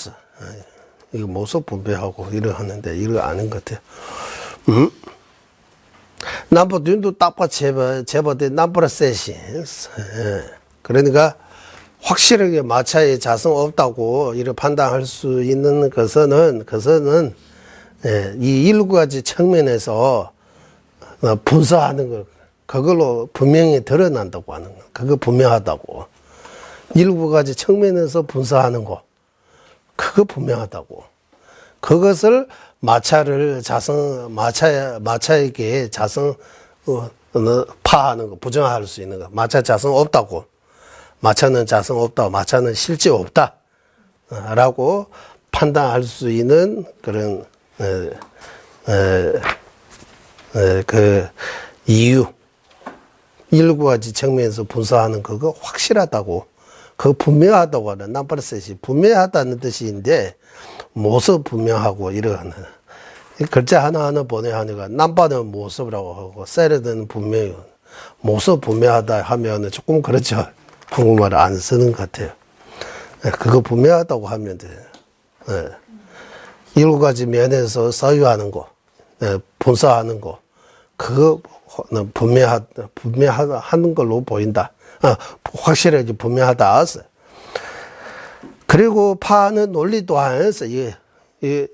이거 모습 분별하고 이러하는데 이거 아는 것 같아요. 남부둔도 딱봐 제버대 남부라 셋이. 그러니까 확실하게 마차에 자성 없다고 이렇게 판단할 수 있는 것은 이 7가지 측면에서 분석하는 거, 그걸로 분명히 드러난다고 하는 거. 그거 분명하다고. 7가지 측면에서 분석하는 거. 그거 분명하다고. 그것을 마차에게 자성, 파하는 거, 부정할 수 있는 거. 마차 자성 없다고. 마차는 자성 없다. 마차는 실제 없다. 라고 판단할 수 있는 그런, 그 이유. 7가지 측면에서 분석하는 그거 확실하다고. 그거 분명하다고 하는, 남파르셋이 분명하다는 뜻인데, 모습 분명하고 이러는. 글자 하나하나 보내야 하니까, 남파는 모습이라고 하고, 세르는 분명히, 모습 분명하다 하면 조금 그렇죠. 한국말을 안 쓰는 것 같아요. 그거 분명하다고 하면 돼. 7가지 면에서 사유하는 거, 분석하는 거, 그거 분명하는 걸로 보인다. 확실하게 분명하다. 그리고 파는 논리 또한 이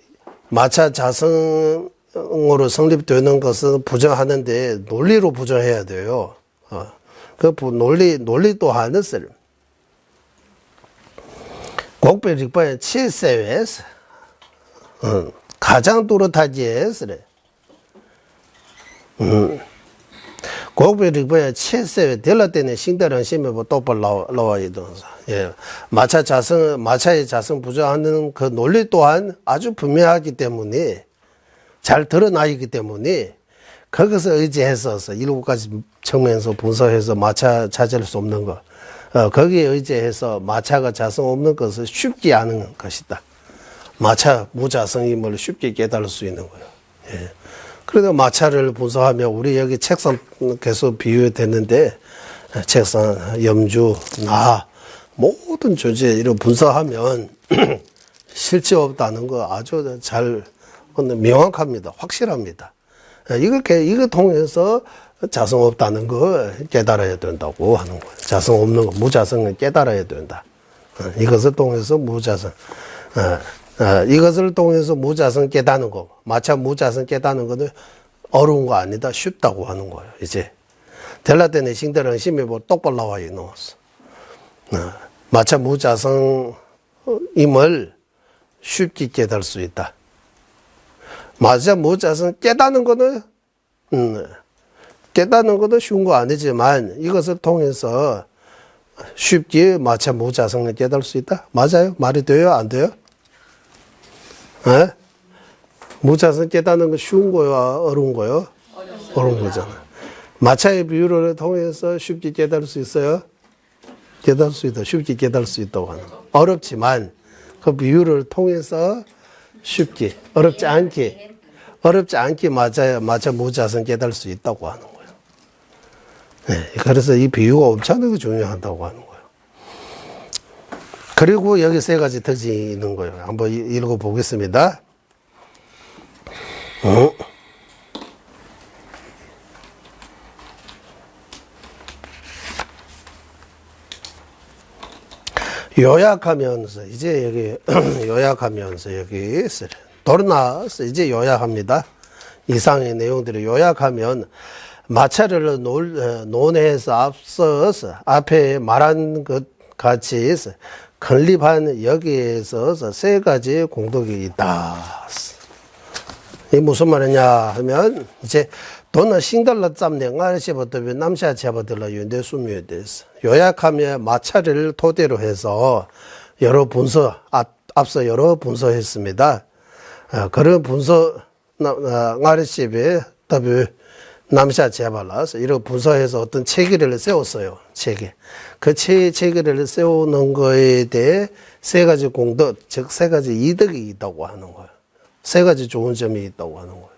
마차 자성으로 성립되는 것은 부정하는데 논리로 부정해야 돼요. 그 논리 또한 곡별익반의 7세에서 가장 뚜렷하지 했으래. 곡별익반의 7세에 될라 때는 싱다랑 심해보 똑바로 나와야 돼. 예. 마차의 자성 부정하는 그 논리 또한 아주 분명하기 때문에 잘 드러나 있기 때문에 그것을 의지해서 7가지 측면에서 분석해서 마차 찾을 수 없는 것, 거기에 의지해서 마차가 자성 없는 것을 쉽게 아는 것이다. 마차 무자성임을 쉽게 깨달을 수 있는 거예요. 예. 그래도 마차를 분석하면 우리 여기 책상 계속 비유됐는데 책상, 염주, 나 모든 존재 이런 분석하면 실체 없다는 거 아주 잘 명확합니다. 확실합니다. 이거 통해서 자성 없다는 거 깨달아야 된다고 하는 거예요. 자성 없는 거, 무자성을 깨달아야 된다. 이것을 통해서 무자성, 이것을 통해서 무자성 깨닫는 거, 마차 무자성 깨닫는 거는 어려운 거 아니다, 쉽다고 하는 거예요. 이제 델라테네 싱데랑 심해보 똑바로 나와요, 놓았어. 마차 무자성임을 쉽게 깨달을 수 있다. 마차 무자성 깨닫는 거는 쉬운 거 아니지만 이것을 통해서 쉽게 마차 무자성을 깨달을 수 있다. 맞아요? 말이 돼요? 안 돼요? 무자성 깨닫는 거 쉬운 거요? 어려운 거요? 어려운 거잖아. 마차의 비유를 통해서 쉽게 깨달을 수 있어요? 깨달을 수 있다. 쉽게 깨달을 수 있다고 하는 거. 어렵지만 그 비유를 통해서 쉽게, 어렵지 않게 마차 무자성 깨달을 수 있다고 하는 거예요. 네, 그래서 이 비유가 엄청나게 중요하다고 하는 거예요. 그리고 여기 3가지 특징이 있는 거예요. 한번 읽어보겠습니다. 요약하면서 이제 여기 요약하면서 여기 도르나서 이제 요약합니다. 이상의 내용들을 요약하면 마찰을 논해서 앞서서 앞에 말한 것 같이 건립한 여기에서 세 가지 공덕이 있다. 이 무슨 말이냐 하면 이제 돈은 싱달러 짬내 아르시부터 남샤 제버들라 윤대 수묘에 대해서 요약하면 마찰을 토대로 해서 여러 분서 앞서 여러 분서했습니다. 그런 분서 아르시베 더비 남샤 제발라서 이런 분서해서 어떤 체계를 세웠어요. 체계. 그 체계를 세우는 거에 대해 세 가지 공덕, 즉 세 가지 이득이 있다고 하는 거예요. 세 가지 좋은 점이 있다고 하는 거예요.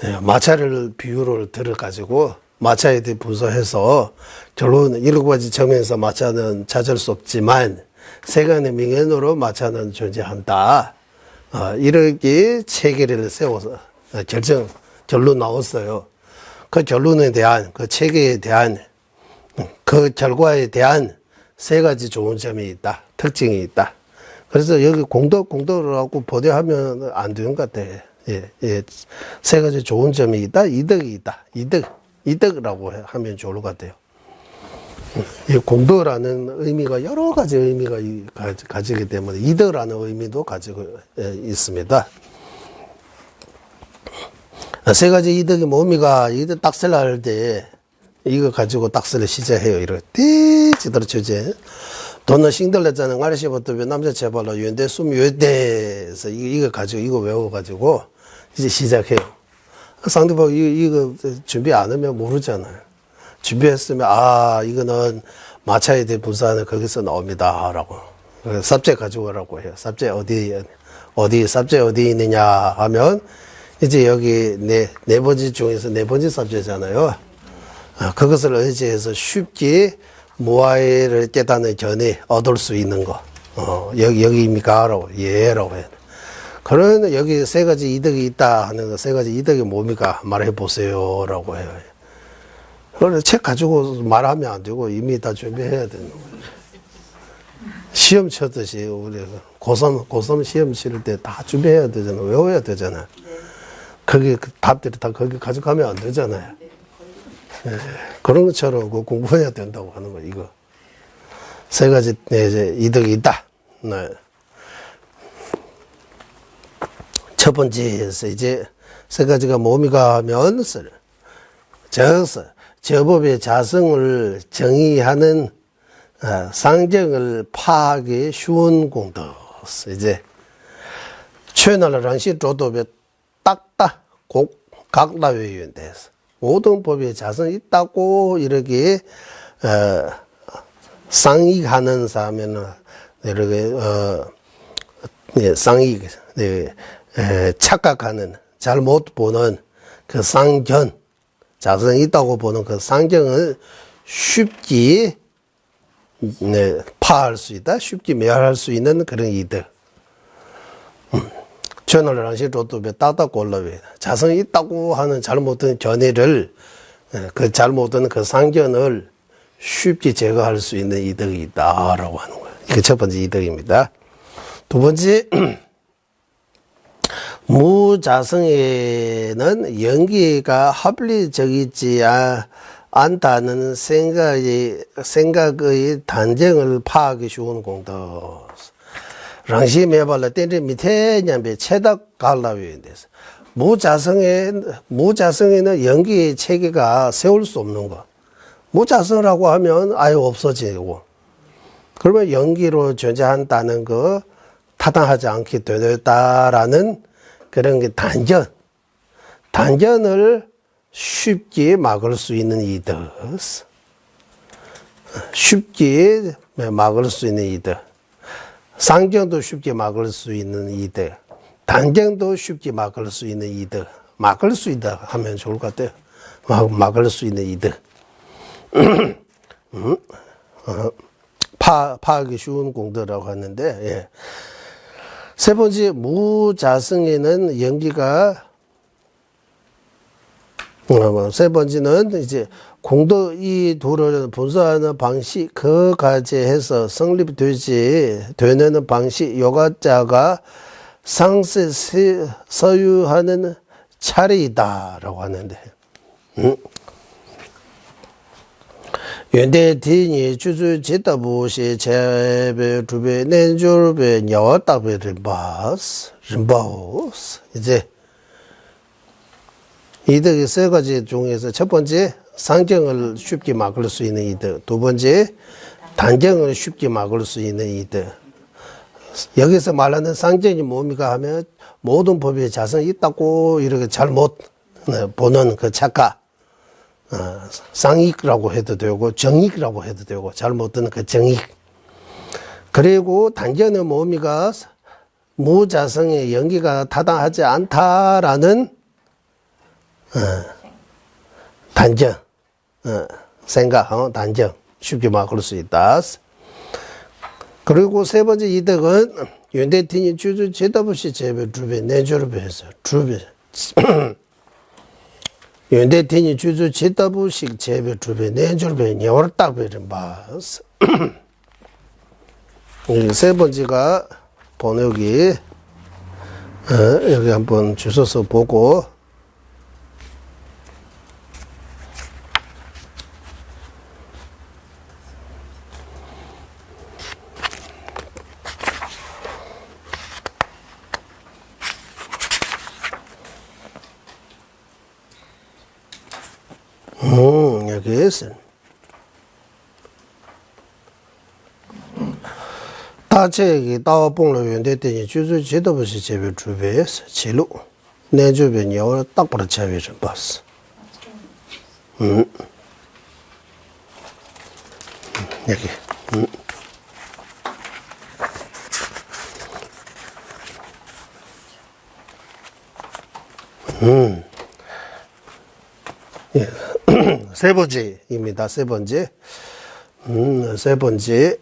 예, 마찰을 비유를 들어가지고 마찰에 대해 분석해서 결론은 여러 가지 점에서 마찰은 찾을 수 없지만 세간의 명예으로 마찰은 존재한다. 이렇게 체계를 세워서 결론 나왔어요. 그 결론에 대한 그 체계에 대한 그 결과에 대한 세 가지 좋은 점이 있다. 특징이 있다. 그래서 여기 공덕을 하고 보대하면 안 되는 것 같아. 예. 세 가지 좋은 점이 있다. 이득이 있다. 이득이라고 하면 좋을 것 같아요. 이 공덕이라는 의미가 여러 가지 의미가 가지기 때문에 이득이라는 의미도 가지고 있습니다. 세 가지 이득이 뭡니까? 이득 딱셀 할 때 이거 가지고 딱셀을 시작해요. 이렇게 띠지더라 주제. 돈은 싱들렸잖아. 아르시부터 남자 제발로 연대 숨 요대에서 이거 가지고 이거 외워가지고 이제 시작해요. 상대방 이거 준비 안 하면 모르잖아요. 준비했으면 이거는 마차에 대해 분사하는 거기서 나옵니다라고. 삽제 가지고 오라고 해요. 삽제 삽제 어디 있느냐 하면 이제 여기 네 번째 중에서 네 번째 삽제잖아요. 그것을 의지해서 쉽게 무아를 깨닫는 견해 얻을 수 있는 거. 여기입니까? 라고. 예라고 해요. 그러면 여기 세 가지 이득이 있다 하는 거, 세 가지 이득이 뭡니까? 말해 보세요. 라고 해요. 그래서 책 가지고 말하면 안 되고 이미 다 준비해야 되는 거예요. 시험 쳤듯이 우리 고3 시험 치를 때 다 준비해야 되잖아요. 외워야 되잖아요. 거기 답들이 다 거기 가져가면 안 되잖아요. 예, 그런 것처럼 공부해야 된다고 하는 거 이거 세 가지 이제 이득이 있다. 네. 첫 번째에서 이제 세 가지가 뭡니까 하면 제법의 자성을 정의하는 상정을 파악하기 쉬운 공덕. 이제 최나라랑시 조도배 딱딱 각라외연대에서 모든 법에 자성이 있다고 이렇게 상익하는 사람은 이렇게 상익 착각하는 잘못 보는 그 상견 자성이 있다고 보는 그 상견을 쉽게 파할 수 있다, 쉽게 매할할 수 있는 그런 이득. 전화를 하시도 또 따닥 골라왜 자성이 있다고 하는 잘못된 견해를 그 잘못된 그 상견을 쉽게 제거할 수 있는 이득이 있다라고 하는 거예요. 이게 첫 번째 이득입니다. 두 번째 무자성에는 연기가 합리적이지 않다는 생각의 단정을 파악하기 쉬운 공덕. 랑시 매발라 땐데 밑에 냠베 체닥 갈라위인데서 무자성에는 연기의 체계가 세울 수 없는 거. 무자성이라고 하면 아예 없어지고. 그러면 연기로 존재한다는 거 타당하지 않게 되었다라는 그런 게 단견을 쉽게 막을 수 있는 이득. 쉽게 막을 수 있는 이득. 상견도 쉽게 막을 수 있는 이득. 단견도 쉽게 막을 수 있는 이득. 막을 수 있다 하면 좋을 것 같아요. 막을 수 있는 이득. 파악이 쉬운 공덕이라고 하는데, 예. 세 번째, 무자성에는 연기가, 세 번째는 이제 공덕 이 도를 분석하는 방식, 그 가지해서 성립되는 방식, 요가자가 상세 서유하는 차례이다라고 하는데,原대题你就是觉得不是前边主边年主边鸟大边人巴斯이제 이득의 세 가지 중에서 첫 번째 상정을 쉽게 막을 수 있는 이득, 두 번째 단정을 쉽게 막을 수 있는 이득. 여기서 말하는 상정이 뭡니까 하면 모든 법에 자성이 있다고 이렇게 잘못 보는 그 착각. 상익이라고 해도 되고 정익이라고 해도 되고 잘못 듣는 그 정익. 그리고 단전은 뭡니까? 무자성의 연기가 타당하지 않다라는 단정, 생각, 단정 쉽게 막을 수 있다. 그리고 세 번째 이득은 윤대팀이 주주 제답없이 제별 주변 내주를 해서 주변 윤대팀이 주주 제답없이 제별 주변 내주를 영어를 딱 베는 바스. 세 번째가 번역이 여기 한번 주소서 보고 여기 있어. 大这个到崩了原的等于就是这都不是这边主编是记录，那这边要大不了这边人巴是，那个，세 번째입니다. 세 번째. 세 번째.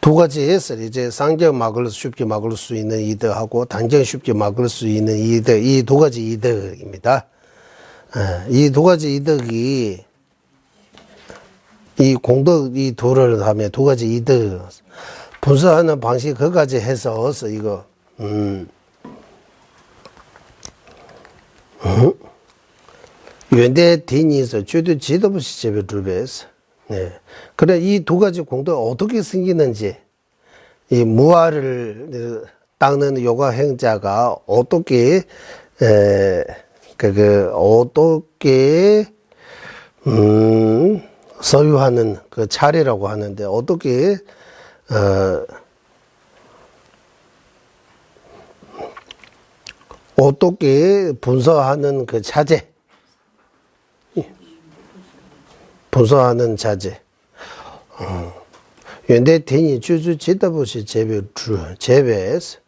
두 가지 했어요. 이제 상정 막을 쉽게 막을 수 있는 이득하고 단정 쉽게 막을 수 있는 이득. 이 두 가지 이득입니다. 이 두 가지 이득이 이 공덕 이 둘을 하면 두 가지 이득 분석하는 방식 그까지 해서 이거原대 대니에서 주도 지도부시 제별 주배에서 네. 그래 이 두 가지 공덕 어떻게 생기는지 이 무아를 닦는 요가 행자가 어떻게 어떻게 소유하는 그 차례라고 하는데 어떻게 어떻게 분석하는 그 차제 분석하는 자제.原대 대니 주주 지도부시 제별 제배에서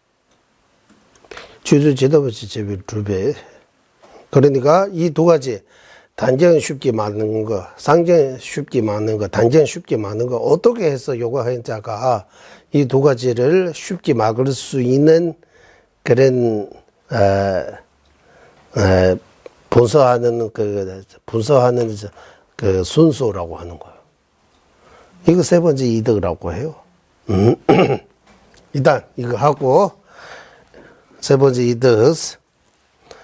주주 지도부시 제별 주배. 그러니까 이 두 가지 단정 쉽게 막는 거, 상정 쉽게 막는 거, 단정 쉽게 막는 거 어떻게 해서 요가 행자가 이 두 가지를 쉽게 막을 수 있는 그런 분석하는 그 순서라고 하는 거예요. 이거 세 번째 이득이라고 해요. 일단 이거 하고 세 번째 이득.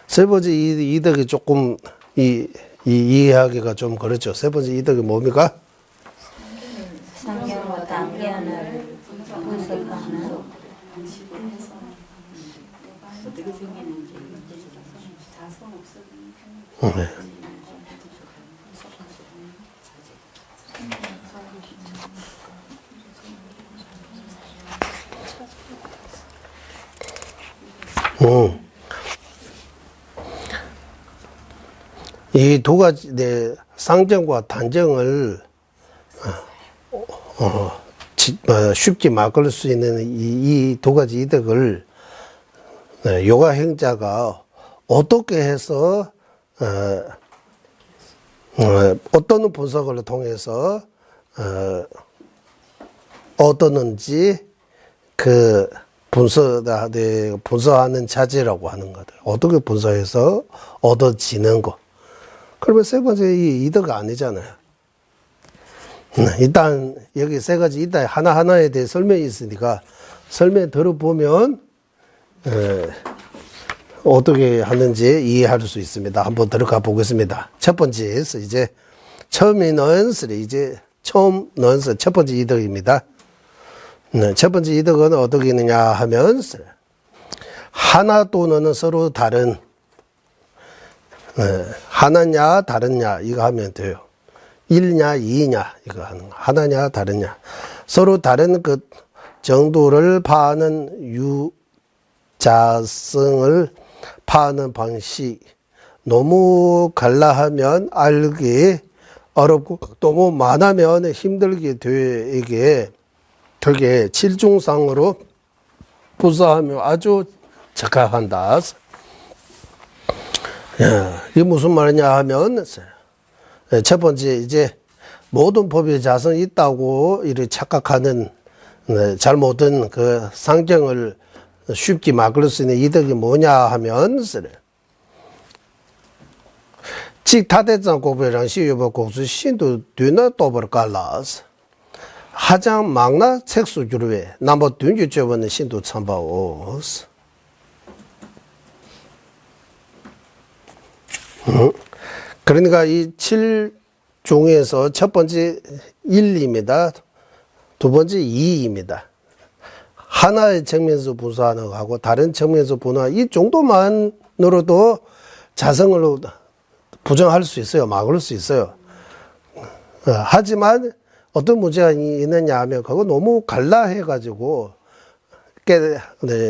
세 번째 이득이 조금 이해하기가 좀 그렇죠. 세 번째 이득이 뭡니까? 상경과 단견을 분석하는 어떻게 생기는지 네. 이 두 가지 상정과 단정을 쉽게 막을 수 있는 이 두 가지 이득을 요가 행자가 어떻게 해서 어떤 분석을 통해서 얻었는지 그 분석하는 자제라고 하는 거다. 어떻게 분석해서 얻어지는 거. 그러면 세 번째 이 이득 아니잖아요. 일단 여기 세 가지 일단 하나하나에 대해 설명이 있으니까 설명 들어보면 어떻게 하는지 이해할 수 있습니다. 한번 들어가 보겠습니다. 첫 번째에서 이제 처음에 넣은 이제 처음 넣은 첫 번째 이득입니다. 첫 번째 이득은 어떻게 있느냐 하면 하나 또는 서로 다른 하나냐 다르냐 이거 하면 돼요. 1냐 2냐 이거 하는 거. 하나냐 다르냐 서로 다른 그 정도를 파는 유자성을 파는 방식 너무 갈라하면 알기 어렵고 너무 많으면 힘들게 되게 칠중상으로 부사하면 아주 적합한다. 이게 무슨 말이냐 하면 첫 번째 이제 모든 법에 자성이 있다고 이렇게 착각하는 잘못된 그 상정을 쉽게 막을 수 있는 이득이 뭐냐 하면 즉 타대장 고배랑 시유법 공수 신도 뒤나 또벌 갈라서 하장 막나 책수 주루에 남부 둔규 저번에 신도 참바오스 그러니까 이 7종에서 첫 번째 1입니다. 두 번째 2입니다. 하나의 측면에서 분수하는 거하고 다른 측면에서 분수하는 이 정도만으로도 자성을 부정할 수 있어요. 막을 수 있어요. 하지만 어떤 문제가 있느냐 하면 그거 너무 갈라해가지고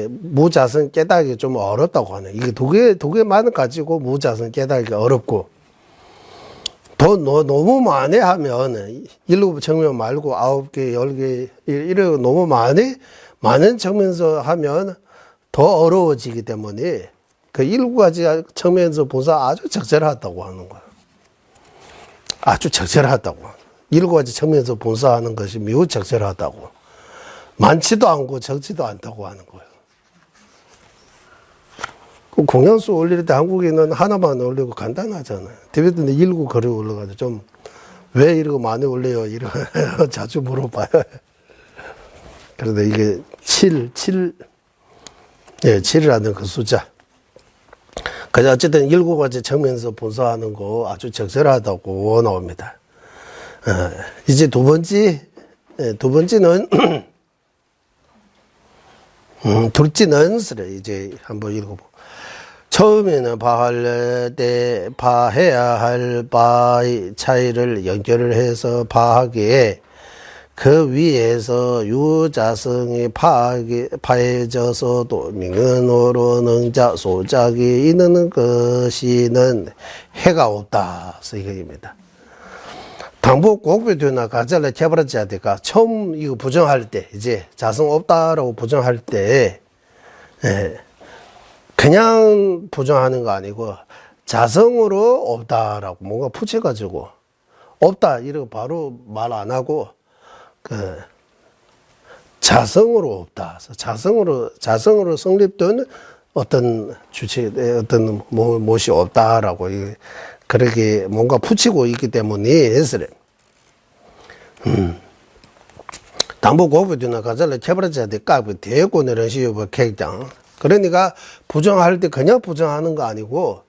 무자성 깨닫기 좀 어렵다고 하네. 이게 두 개만 가지고 무자성 깨닫기 어렵고 너무 많이 하면 7 측면 말고 9개, 10개 이렇게 너무 많은 측면에서 하면 더 어려워지기 때문에 그 7가지 측면에서 보사 아주 적절하다고 하는 거예요. 아주 적절하다고. 7가지 측면에서 본사하는 것이 매우 적절하다고. 많지도 않고 적지도 않다고 하는 거예요. 그 공양수 올릴 때 한국에는 하나만 올리고 간단하잖아요. 티베트는 7 거리 올라가도 좀 왜 이러고 많이 올려요? 이러고 자주 물어봐요. 그런데 이게 7이라는 그 숫자. 그래서 어쨌든 7가지 측면에서 본사하는 거 아주 적절하다고 나옵니다. 이제 두 번째는 둘째는 이제 한번 읽어보. 처음에는 파해야 할 바의 차이를 연결을 해서 파하기에 그 위에서 유자성이 파해져서도 명언으로 능자 소작이 있는 것이는 해가 없다. 이거입니다. 당부 곡비되나 가자를 개발하지 되까 처음 이거 부정할 때 이제 자성 없다라고 부정할 때 그냥 부정하는 거 아니고 자성으로 없다라고 뭔가 붙여가지고 없다 이러고 바로 말 안 하고 그 자성으로 없다. 자성으로 성립된 어떤 주체 어떤 무엇이 없다라고 그렇게 뭔가 붙이고 있기 때문에 당부 고부되나 가자를 개발자야 돼 까부 대고는 시유버 객장. 그러니까 부정할 때 그냥 부정하는 거 아니고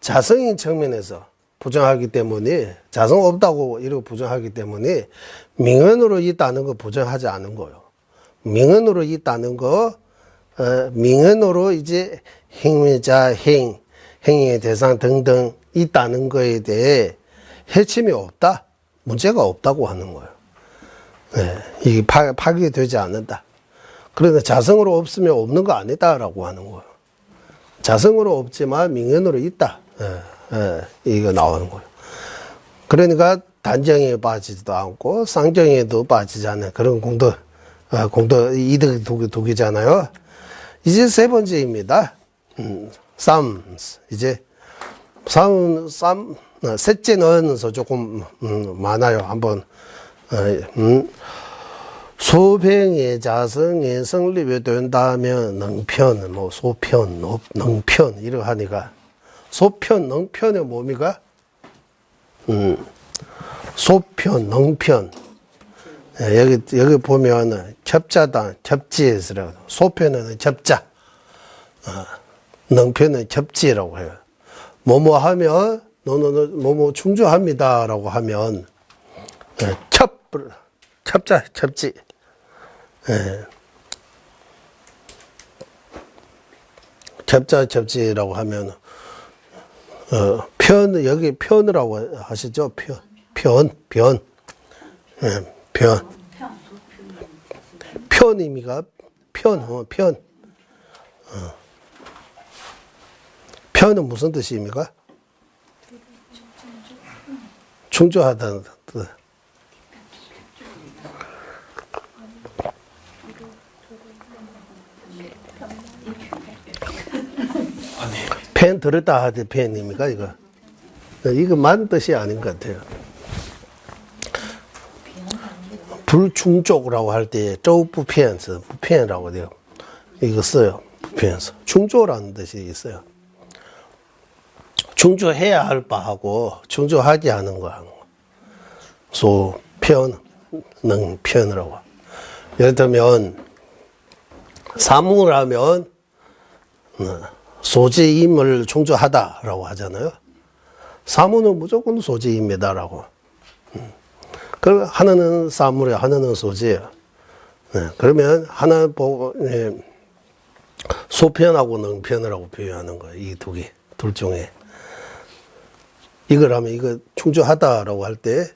자성인 측면에서 부정하기 때문에 자성 없다고 이러고 부정하기 때문에 명언으로 있다는 거 부정하지 않은 거예요. 명언으로 있다는 거 명언으로 이제 행위자 행위의 대상 등등 있다는 거에 대해 해침이 없다, 문제가 없다고 하는 거예요. 이게 파괴되지 않는다. 그러니까 자성으로 없으면 없는 거 아니다라고 하는 거예요. 자성으로 없지만 명언으로 있다. 이거 나오는 거예요. 그러니까 단정에 빠지지도 않고 쌍정에도 빠지지 않는 그런 공덕 이득 독이잖아요. 이제 세 번째입니다. 이제 셋째 넣어서 조금 많아요. 한번 소병의 자성의 성립이 된다면 능편, 소편, 능편 이러 하니까 소편, 능편의 뭡니까? 소편, 능편. 여기 보면 겹자다, 겹지에서 소편은 겹자. 능편은 겹지라고 해요. 뭐뭐 하면 너는 뭐뭐 충조합니다라고 하면 첩자 첩지. 첩자 첩지라고 하면 편 여기 편이라고 하시죠. 편 편입니까? 편은 무슨 뜻입니까? 충조하다는 뜻. 펜 들었다 하듯 펜입니까 이거? 이거 맞는 뜻이 아닌 것 같아요. 불충족이라고 할 때周不骗서 부편이라고 돼요. 이거 써요. 부편서 충조라는 뜻이 있어요. 충조해야 할 바하고 충조하지 않은 거. 소편, 능편이라고. 예를 들면 사무라면 소지임을 충조하다라고 하잖아요. 사무는 무조건 소지입니다라고. 그 하나는 사무래, 하나는 소지예요. 그러면 하나 보고 소편하고 능편이라고 표현하는 거예요. 이 두 개, 둘 중에. 이걸 하면 이거 충조하다라고 할 때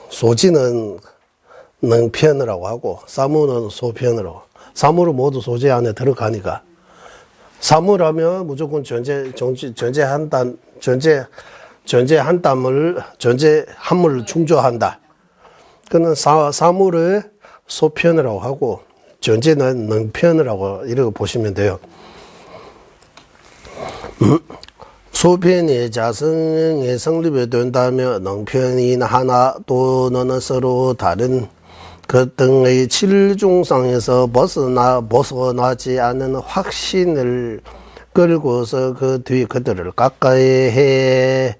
소지는 능편이라고 하고 사무는 소편이라고. 사무를 모두 소지 안에 들어가니까. 사무라면 무조건 존재한담을 충조한다. 그는 사무를 소편이라고 하고 존재는 능편이라고 이렇게 보시면 돼요. 소편이 자성에 성립이 된다면 능편인 하나 또는 서로 다른 그 등의 칠중상에서 벗어나지 않은 확신을 끌고서 그 뒤 그들을 가까이 해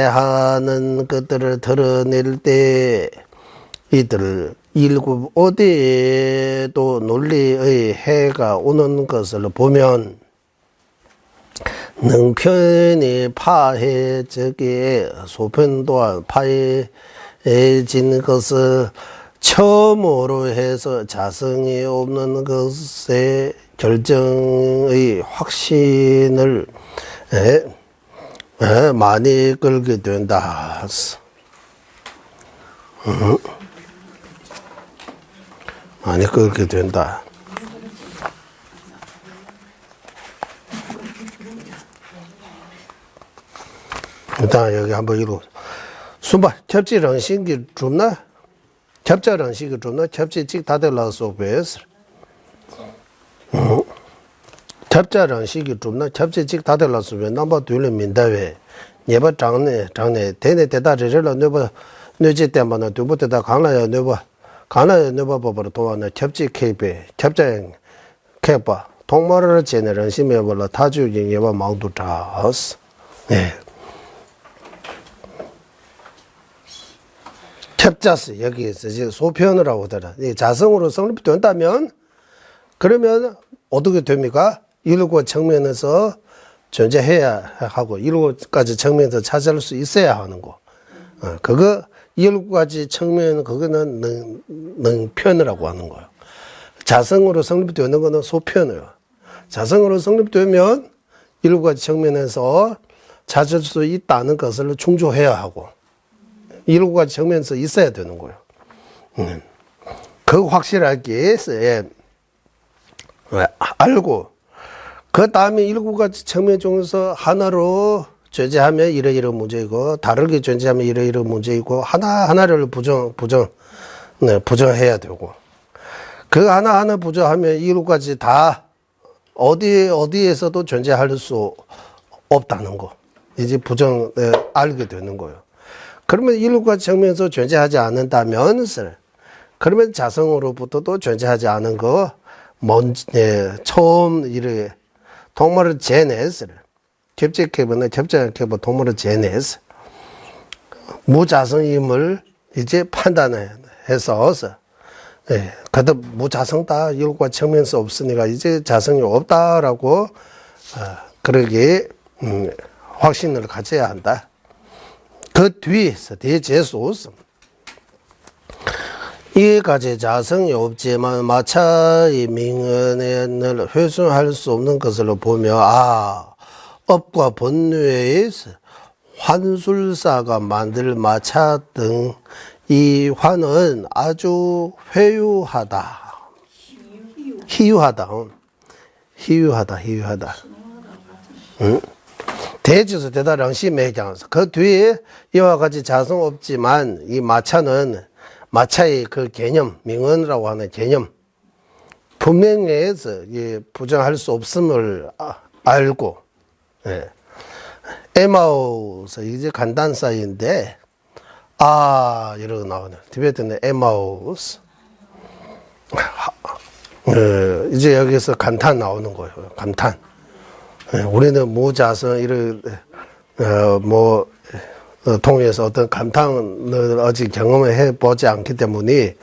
하는 것들을 드러낼 때 이들 일곱 어디에도 논리의 해가 오는 것을 보면 능편이 파해적에 소편 또한 파해진 것을 처음으로 해서 자성이 없는 것에 결정의 확신을 많이 끌게 된다. 많이 끌게 된다. 일단 여기 한번 읽어. 순발 첩지랑 신기 줍나? 첩자랑 신기 줍나? 첩지 찍 다들라 속에서. 첩자랑 신기 줍나? 첩지 찍 다들라 속에 남바 둘레 민다웨. 예바 장내 대내 대다리를 너버 너지 때문에 두부대다 강나야 너버 법으로 도와내 첩지 케이베 첩자행 케바 통마를 제네런 심해 벌라 타주긴 예바 망두 자스. 네. 첩자스 여기에서 이제 소편이라고 하더라. 자성으로 성립된다면 그러면 어떻게 됩니까? 일곱 측면에서 존재해야 하고 일곱 가지 측면에서 찾을 수 있어야 하는 거. 그거 일곱 가지 측면 그거는 능편이라고 하는 거예요. 자성으로 성립되는 거는 소편이에요. 자성으로 성립되면 일곱 가지 측면에서 찾을 수 있다는 것을 충족해야 하고 일곱 가지 측면에서 있어야 되는 거예요. 그거 확실하게 해서 알고 그 다음에 일곱 가지 측면 중에서 하나로 존재하면 이러이러 문제이고 다르게 존재하면 이러이러 문제이고 하나를 부정해야 되고 그 하나 부정하면 일곱 가지 다 어디에서도 존재할 수 없다는 거 이제 알게 되는 거예요. 그러면 일곱 가지 측면에서 존재하지 않는다면 그러면 자성으로부터도 존재하지 않은 거 처음 이래 동물을 제내서 겹제케보나 겹제케보 동물을 제내서 무자성임을 이제 판단해서 예, 거듭 무자성다 이것과 측면서 없으니까 이제 자성이 없다라고 그러게 확신을 가져야 한다. 그 뒤에서 대제소스 이까지 자성이 없지만 마차의 명언을 회수할 수 없는 것으로 보며 업과 번뇌에 환술사가 만들 마차 등 이 환은 아주 회유하다. 희유하다. 응? 대지수 대다량시 매장서. 그 뒤에 이와 같이 자성 없지만 이 마차는 마차의 그 개념, 명언이라고 하는 개념, 분명해서 부정할 수 없음을 알고, 예. 에마우스, 이제 간단사인데, 이러고 나오네. 티베트는 에마우스. 이제 여기서 감탄 나오는 거예요. 감탄. 예, 우리는 무자성, 통해서 어떤 감탄을 아직 경험해 보지 않기 때문에,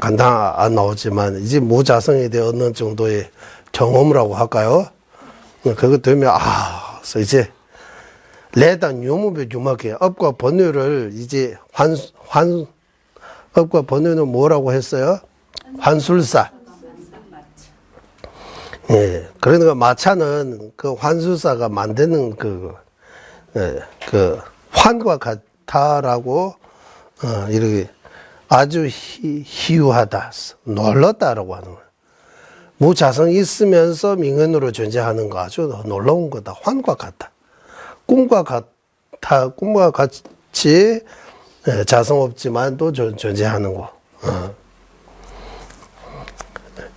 감탄 안 나오지만, 이제 무자성에 대해 어느 정도의 경험이라고 할까요? 그거 되면, 그래서 이제, 레단 유무비 유마게 업과 번뇌를 이제 업과 번뇌는 뭐라고 했어요? 환술사. 예. 그러니까 마차는 그 환술사가 만드는 그 환과 같다라고, 이렇게 아주 희유하다, 놀랐다라고 하는 거예요. 무자성이 있으면서 명언으로 존재하는 거 아주 놀라운 거다. 환과 같다. 꿈과 같이 자성 없지만 또 존재하는 거.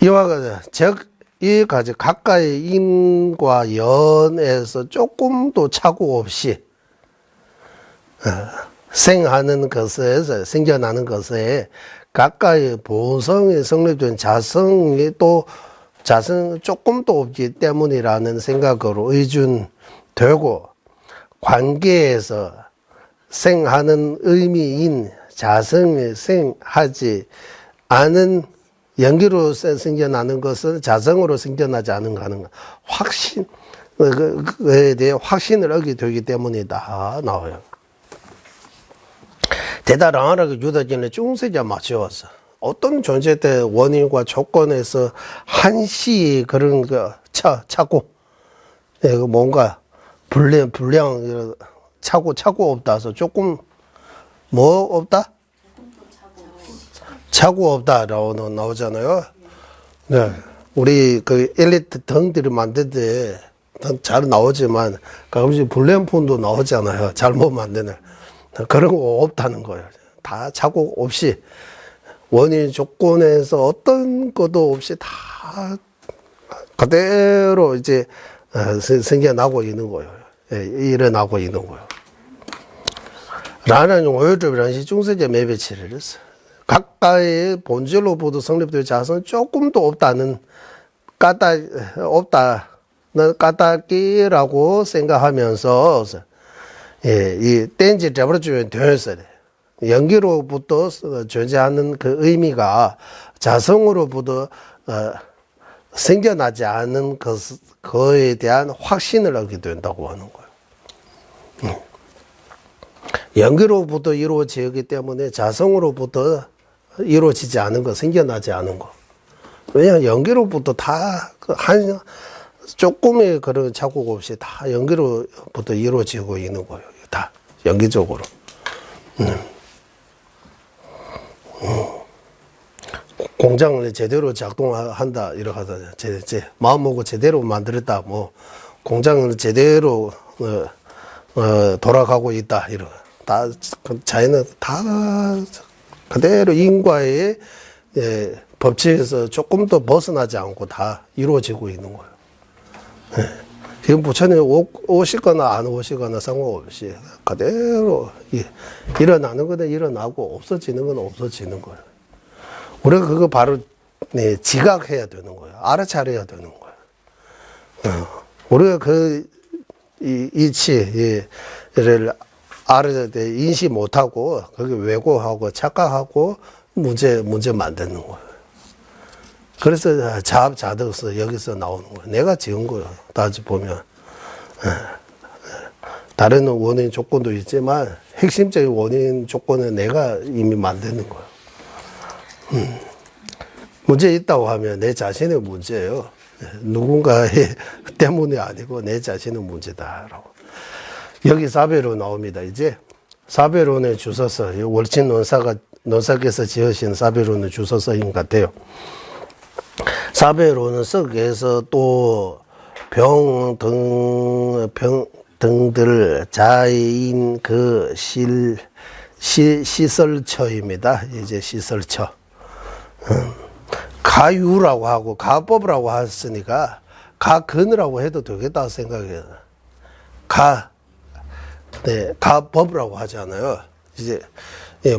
이와 같이 이까지 가까이 인과 연에서 조금도 착오 없이 생하는 것에서 생겨나는 것에 가까이 본성이 성립된 자성이 또 자성 조금도 없기 때문이라는 생각으로 의존되고 관계에서 생하는 의미인 자성이 생하지 않은 연기로 생겨나는 것은 자성으로 생겨나지 않은 거 하는 확신, 그에 대해 확신을 얻게 되기 때문이다. 나와요. 대다랑하게 유다진의 중세자 맞추어서 어떤 존재 때 원인과 조건에서 한시 그런 거 찾고, 뭔가 불량, 차고 없다. 서 조금, 없다? 차고 없다라고 나오잖아요. 네. 우리 그 엘리트 등들이 만들 때 잘 나오지만 가끔씩 불량품도 나오잖아요. 잘못 만드는. 그런 거 없다는 거예요. 다 차고 없이 원인 조건에서 어떤 것도 없이 다 그대로 이제 생겨나고 있는 거예요. 일어나고 있는 거예요. 라는 오열법이라는 시 중세제 매배치를 했어. 가까이 본질로부터 성립될 자성은 조금도 없다는 까닭이라고 생각하면서 이 땡지 잡아주면 되었어요. 연기로부터 존재하는 그 의미가 자성으로부터 생겨나지 않은 그에 대한 확신을 얻게 된다고 하는 거예요. 연기로부터 이루어지기 때문에 자성으로부터 이루어지지 않은 거, 생겨나지 않은 거. 왜냐하면 연기로부터 다 조금의 그런 착오가 없이 다 연기로부터 이루어지고 있는 거예요. 다 연기적으로. 공장을 제대로 작동한다 이렇게 하다 마음먹고 제대로 만들었다 공장을 제대로 돌아가고 있다 이런 다 자연은 다 그대로 인과의 법칙에서 조금 더 벗어나지 않고 다 이루어지고 있는 거예요. 지금 부처님 오시거나 안 오시거나 상관없이 그대로 일어나는 건 일어나고 없어지는 건 없어지는 거예요. 우리가 그거 바로 지각해야 되는 거예요. 알아차려야 되는 거예요. 우리가 그 이치를 인식 못하고 거기 왜곡하고 착각하고 문제 만드는 거예요. 그래서 자업자득서 여기서 나오는 거예요. 내가 지은 거예요. 다시 보면. 다른 원인 조건도 있지만 핵심적인 원인 조건은 내가 이미 만드는 거예요. 문제 있다고 하면 내 자신의 문제예요. 누군가의 때문이 아니고 내 자신의 문제다라고. 여기 사배로 나옵니다. 이제 사배론의 주소서, 월친 논사께서 지으신 사배론의 주소서인 것 같아요. 사배론은 속에서 또 병 등들 자인 그 시설처입니다. 이제 시설처. 가유라고 하고 가법이라고 했으니까 가근이라고 해도 되겠다고 생각해요. 가법이라고 하잖아요. 이제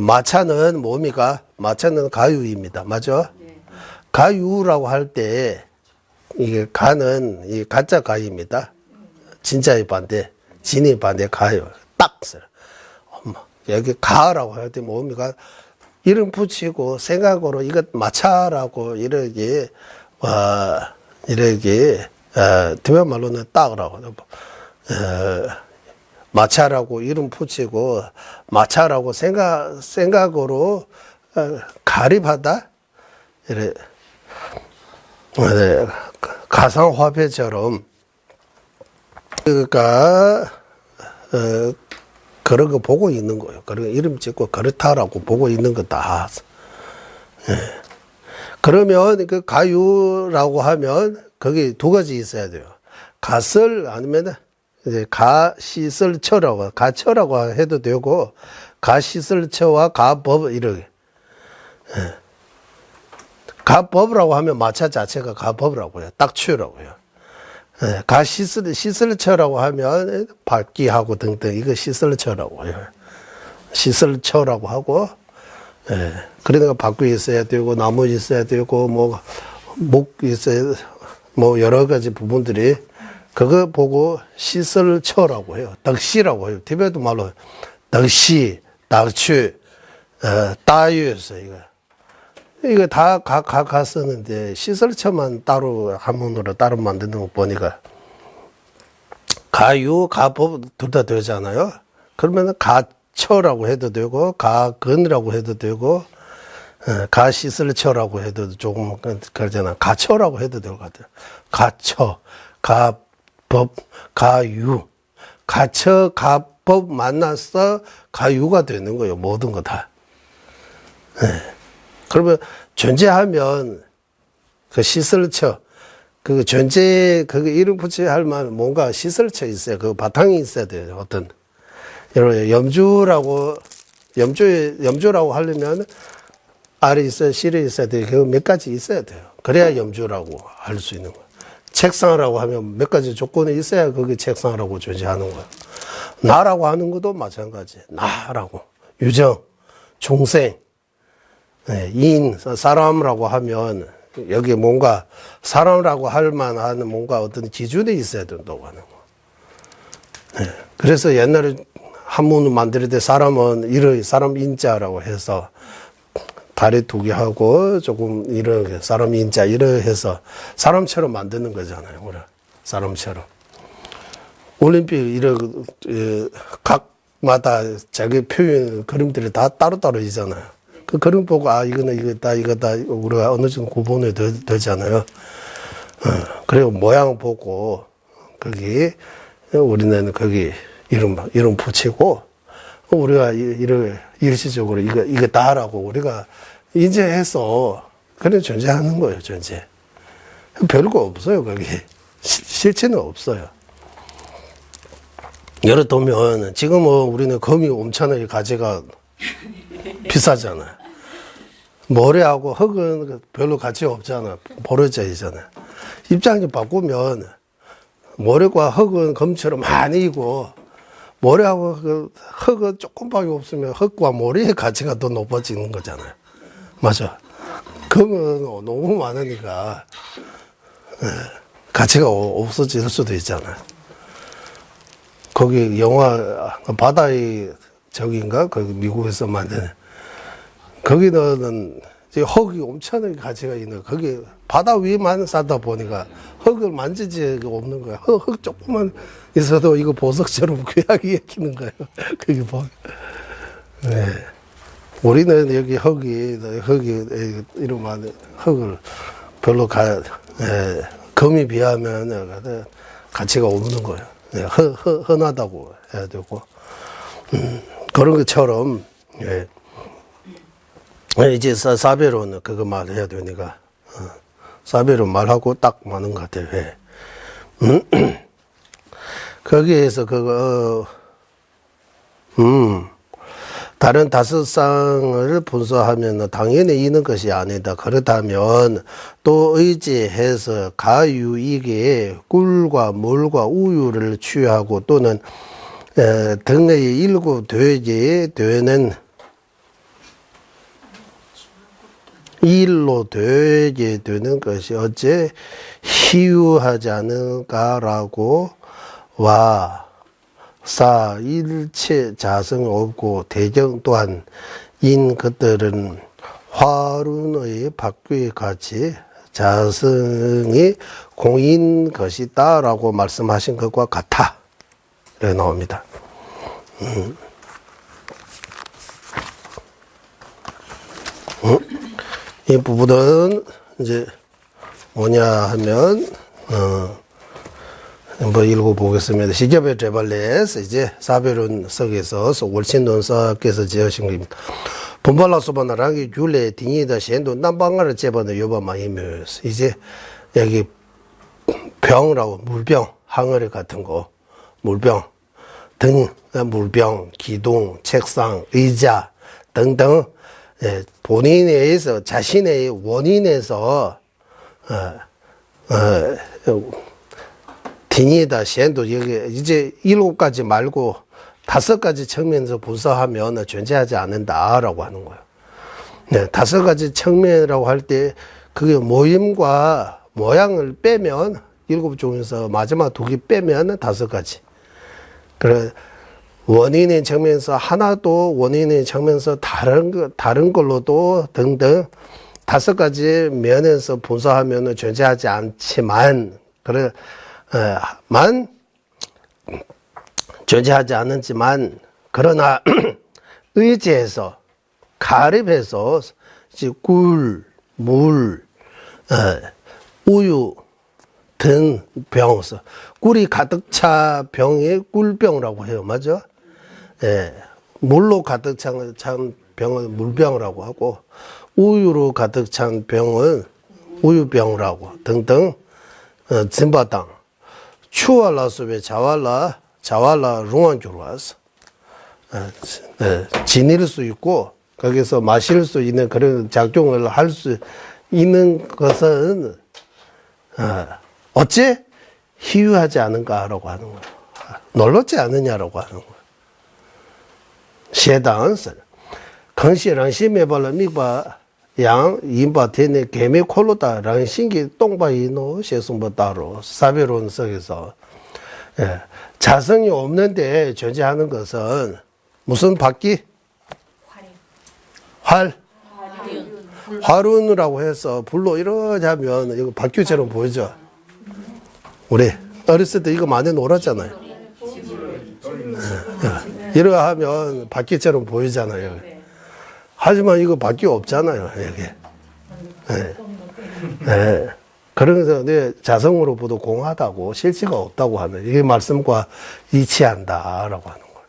마차는 뭡니까? 마차는 가유입니다. 맞죠? 가유라고 할 때 이게 가는 이 가짜 가입니다. 진짜의 반대, 진의 반대 가요. 딱 써요. 여기 가라고 할 때 뭡니까? 이름 붙이고 생각으로 이것 마차라고 이렇게 대면 말로는 딱이라고 마차라고 이름 붙이고 마차라고 생각으로 가립하다. 이래 가상화폐처럼 그러니까 그런 거 보고 있는 거예요. 그런 이름 찍고 그렇다라고 보고 있는 거다. 그러면 그 가유라고 하면 거기 두 가지 있어야 돼요. 가설 아니면 이제 가시설처라고 가처라고 해도 되고 가시설처와 가법 이렇게. 가법이라고 하면 마차 자체가 가법이라고 해요. 딱추라고 해요. 시설처라고 하면 밝기하고 등등 이거 시설처라고 해요. 시설처라고 하고 그러니까 바퀴 있어야 되고 나무 있어야 되고 뭐 목 있어야 뭐 여러 가지 부분들이 그거 보고 시설처라고 해요. 덕시라고 해요. 티베트 말로 덕시, 덕추, 따유였어 이거 다 각 쓰는데 시설처만 따로 한문으로 따로 만드는 거 보니까 가유, 가법 둘 다 되잖아요. 그러면 가처라고 해도 되고 가근이라고 해도 되고 가시설처라고 해도 조금 그러잖아. 가처라고 해도 될 것 같아요. 가처, 가법, 가유, 가처, 가법 만나서 가유가 되는 거예요. 모든 거 다. 그러면 존재하면 그 시설처, 그 존재, 그 이름 붙여야 할 만한 뭔가 시설처 있어요. 그 바탕이 있어야 돼요. 어떤. 여러분, 염주라고 하려면 알이 있어야 실이 있어야 돼요. 그 몇 가지 있어야 돼요. 그래야 염주라고 할 수 있는 거예요. 책상이라고 하면 몇 가지 조건이 있어야 그게 책상이라고 존재하는 거예요. 나라고 하는 것도 마찬가지. 나라고. 유정, 중생. 인, 사람이라고 하면 여기 뭔가 사람이라고 할 만한 뭔가 어떤 기준이 있어야 된다고 하는 거. 그래서 옛날에 한문을 만들 때 사람은 사람 인자라고 해서 다리 두 개 하고 조금 이렇게 사람 인자 이렇게 해서 사람처럼 만드는 거잖아요. 우리 사람처럼. 올림픽 이렇게 각마다 자기 표현 그림들이 다 따로따로 있잖아요. 그 그림 보고 이거는 이거다 우리가 어느 정도 구분이 되잖아요. 그리고 모양 보고 거기 우리는 거기 이름 붙이고 우리가 일시적으로 이거 다라고 우리가 인정해서 그래 존재하는 거예요. 존재. 별거 없어요. 거기 실체는 없어요. 예를 들면 지금은 우리는 금이 엄청나게 가치가 비싸잖아요. 모래하고 흙은 별로 가치 없잖아. 버려져 있잖아. 입장이 바꾸면 모래과 흙은 금처럼 많이 있고 모래하고 흙은 조금밖에 없으면 흙과 모래의 가치가 더 높아지는 거잖아요. 맞아. 금은 너무 많으니까 가치가 없어질 수도 있잖아요. 거기 영화 바다의 적인가? 거기 미국에서 만든 거기는 이제 흙이 엄청나게 가치가 있는, 거기 바다 위만 살다 보니까 흙을 만지지 없는 거야. 흙 조금만 있어도 이거 보석처럼 귀하게 여기는 거예요. 거기 보면. 네. 우리는 여기 흙이 이러면 흙을 별로 금이 비하면 가치가 없는 거예요. 네, 흔하다고 해야 되고, 그런 것처럼, 예. 이제 사베로는 그거 말해야 되니까, 사베로 말하고 딱 맞는 것 같아요. 예. 거기에서 다른 다섯 쌍을 분석하면 당연히 있는 것이 아니다. 그렇다면 또 의지해서 가유익에 꿀과 물과 우유를 취하고 또는 등의 일곱 돼지에 되는 일로 되게 되는 것이 어째 희유하지 않을까라고 사 일체 자성 없고 대경 또한 인 것들은 화룬의 박귀 같이 자성이 공인 것이다라고 말씀하신 것과 같아. 이렇게 나옵니다. 이 부분은 이제 뭐냐 하면 한번 읽어보겠습니다. 시제베 제발레스 이제 사베론 석에서 월신론사께서 지으신 겁니다. 본발라소바나랑이 귤레 딩이다 셴도 남방아를 제반의 요바마이면서 이제 여기 병이라고 물병 항아리 같은 거 물병 등 물병 기둥 책상 의자 등등 본인에서 자신의 원인에서 딩이다 셴도 여기 이제 7가지 말고 5가지 측면에서 분석하면 존재하지 않는다라고 하는 거예요. 네, 5가지 측면이라고 할 때 그게 모임과 모양을 빼면 7 중에서 마지막 2개 빼면 5가지. 그래 원인의 측면에서 하나도 원인의 측면에서 다른 걸로도 등등 5가지 면에서 분석하면 존재하지 않지만 존재하지 않았지만 그러나 의지해서 가립해서 꿀, 물, 우유 등 병에서 꿀이 가득 차 병이 꿀병이라고 해요. 맞죠? 예, 물로 가득 찬 병은 물병이라고 하고 우유로 가득 찬 병은 우유병이라고 등등 진바당 추왈라 속에 자왈라 롱안교로 와서 지닐 수 있고 거기서 마실 수 있는 그런 작용을 할 수 있는 것은 어째 희유하지 않은가라고 하는 거예요. 놀랍지 않느냐라고 하는 거예요. 시당은 건시랑심해발라 미바 양 인바테네 개미 콜로다 랑신기 똥바이노 셰송바다로 사베론 속에서 자성이 없는데 존재하는 것은 무슨 바퀴? 활운이라고 해서 불로 이러자면 이거 바퀴처럼 보이죠? 우리 어렸을 때 이거 많이 놀았잖아요. 이러 하면 바퀴처럼 보이잖아요. 하지만 이거 바퀴 없잖아요. 여기. 그러면서 내 자성으로부터 공하다고 실체가 없다고 하는 이 말씀과 일치한다라고 하는 거예요.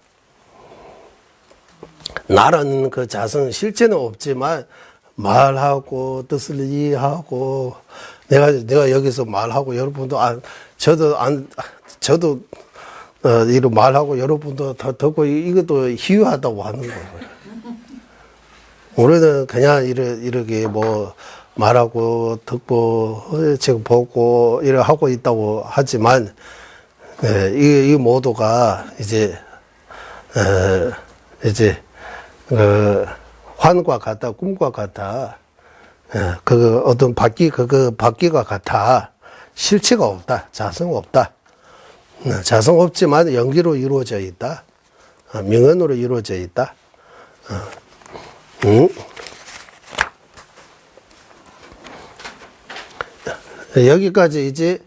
나라는 그 자성 실체는 없지만 말하고 뜻을 이해하고 내가 여기서 말하고 여러분도 저도 이런 말하고 여러분도 더 듣고 이것도 희유하다고 하는 거예요. 우리는 그냥 이렇게 뭐 말하고 듣고 지금 보고 이래 하고 있다고 하지만 이 모두가 이제 환과 같다 꿈과 같다 그 어떤 바퀴가 같아 실체가 없다 자성 없다 자성 없지만 연기로 이루어져 있다 명언으로 이루어져 있다 여기까지 이제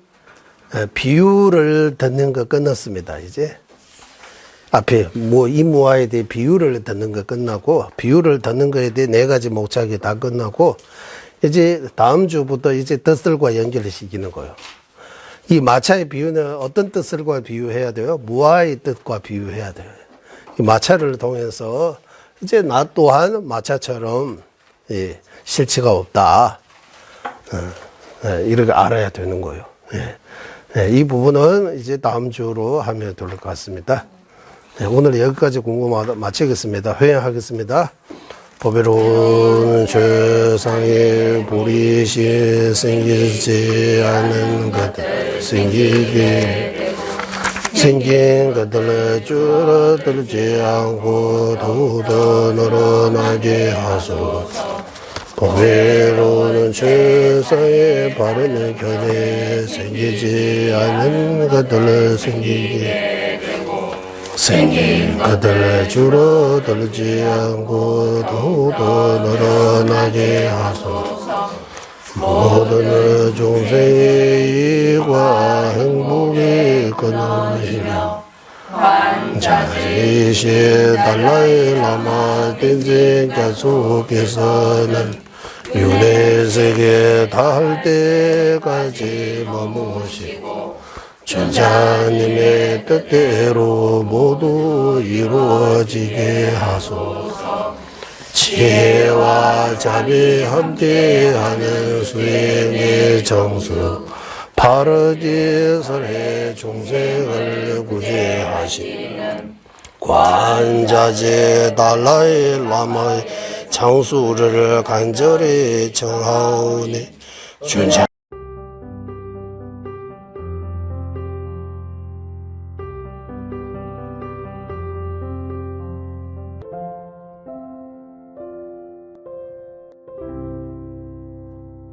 비유를 듣는 거 끝났습니다. 이제 앞에 뭐 이무와에 대해 비유를 듣는 거 끝나고 비유를 듣는 거에 대해 네 가지 목적이 다 끝나고 이제 다음 주부터 이제 뜻들과 연결을 시키는 거예요. 이 마차의 비유는 어떤 뜻들과 비유해야 돼요? 무아의 뜻과 비유해야 돼요. 이 마차를 통해서 이제 나 또한 마차처럼 실체가 없다. 이렇게 알아야 되는 거예요. 이 부분은 이제 다음 주로 하면 될 것 같습니다. 오늘 여기까지 공부 마치겠습니다. 회행하겠습니다. 법외로운 세상에 불이시 생기지 않는 것들 생기게 생긴 것들을 줄어들지 않고 더욱더 늘어나게 하소서. 법외로운 세상에 바른 견해 생기지 않는 것들을 생기게 생긴 것들을 줄어들지 않고 더욱더 늘어나게 하소서. 모든 중생의 이익과 행복이 끊어지며 자지시 달라이 라마 댄쟁 계속해서는 윤회세계 닿을 때까지 머무시고 천자님의 뜻대로 모두 이루어지게 하소서. 지혜와 자비 함께하는 수행의 정수 바르지 설해 중생을 구제하시는 관자재 달라이 라마의 장수를 간절히 청하오니 준차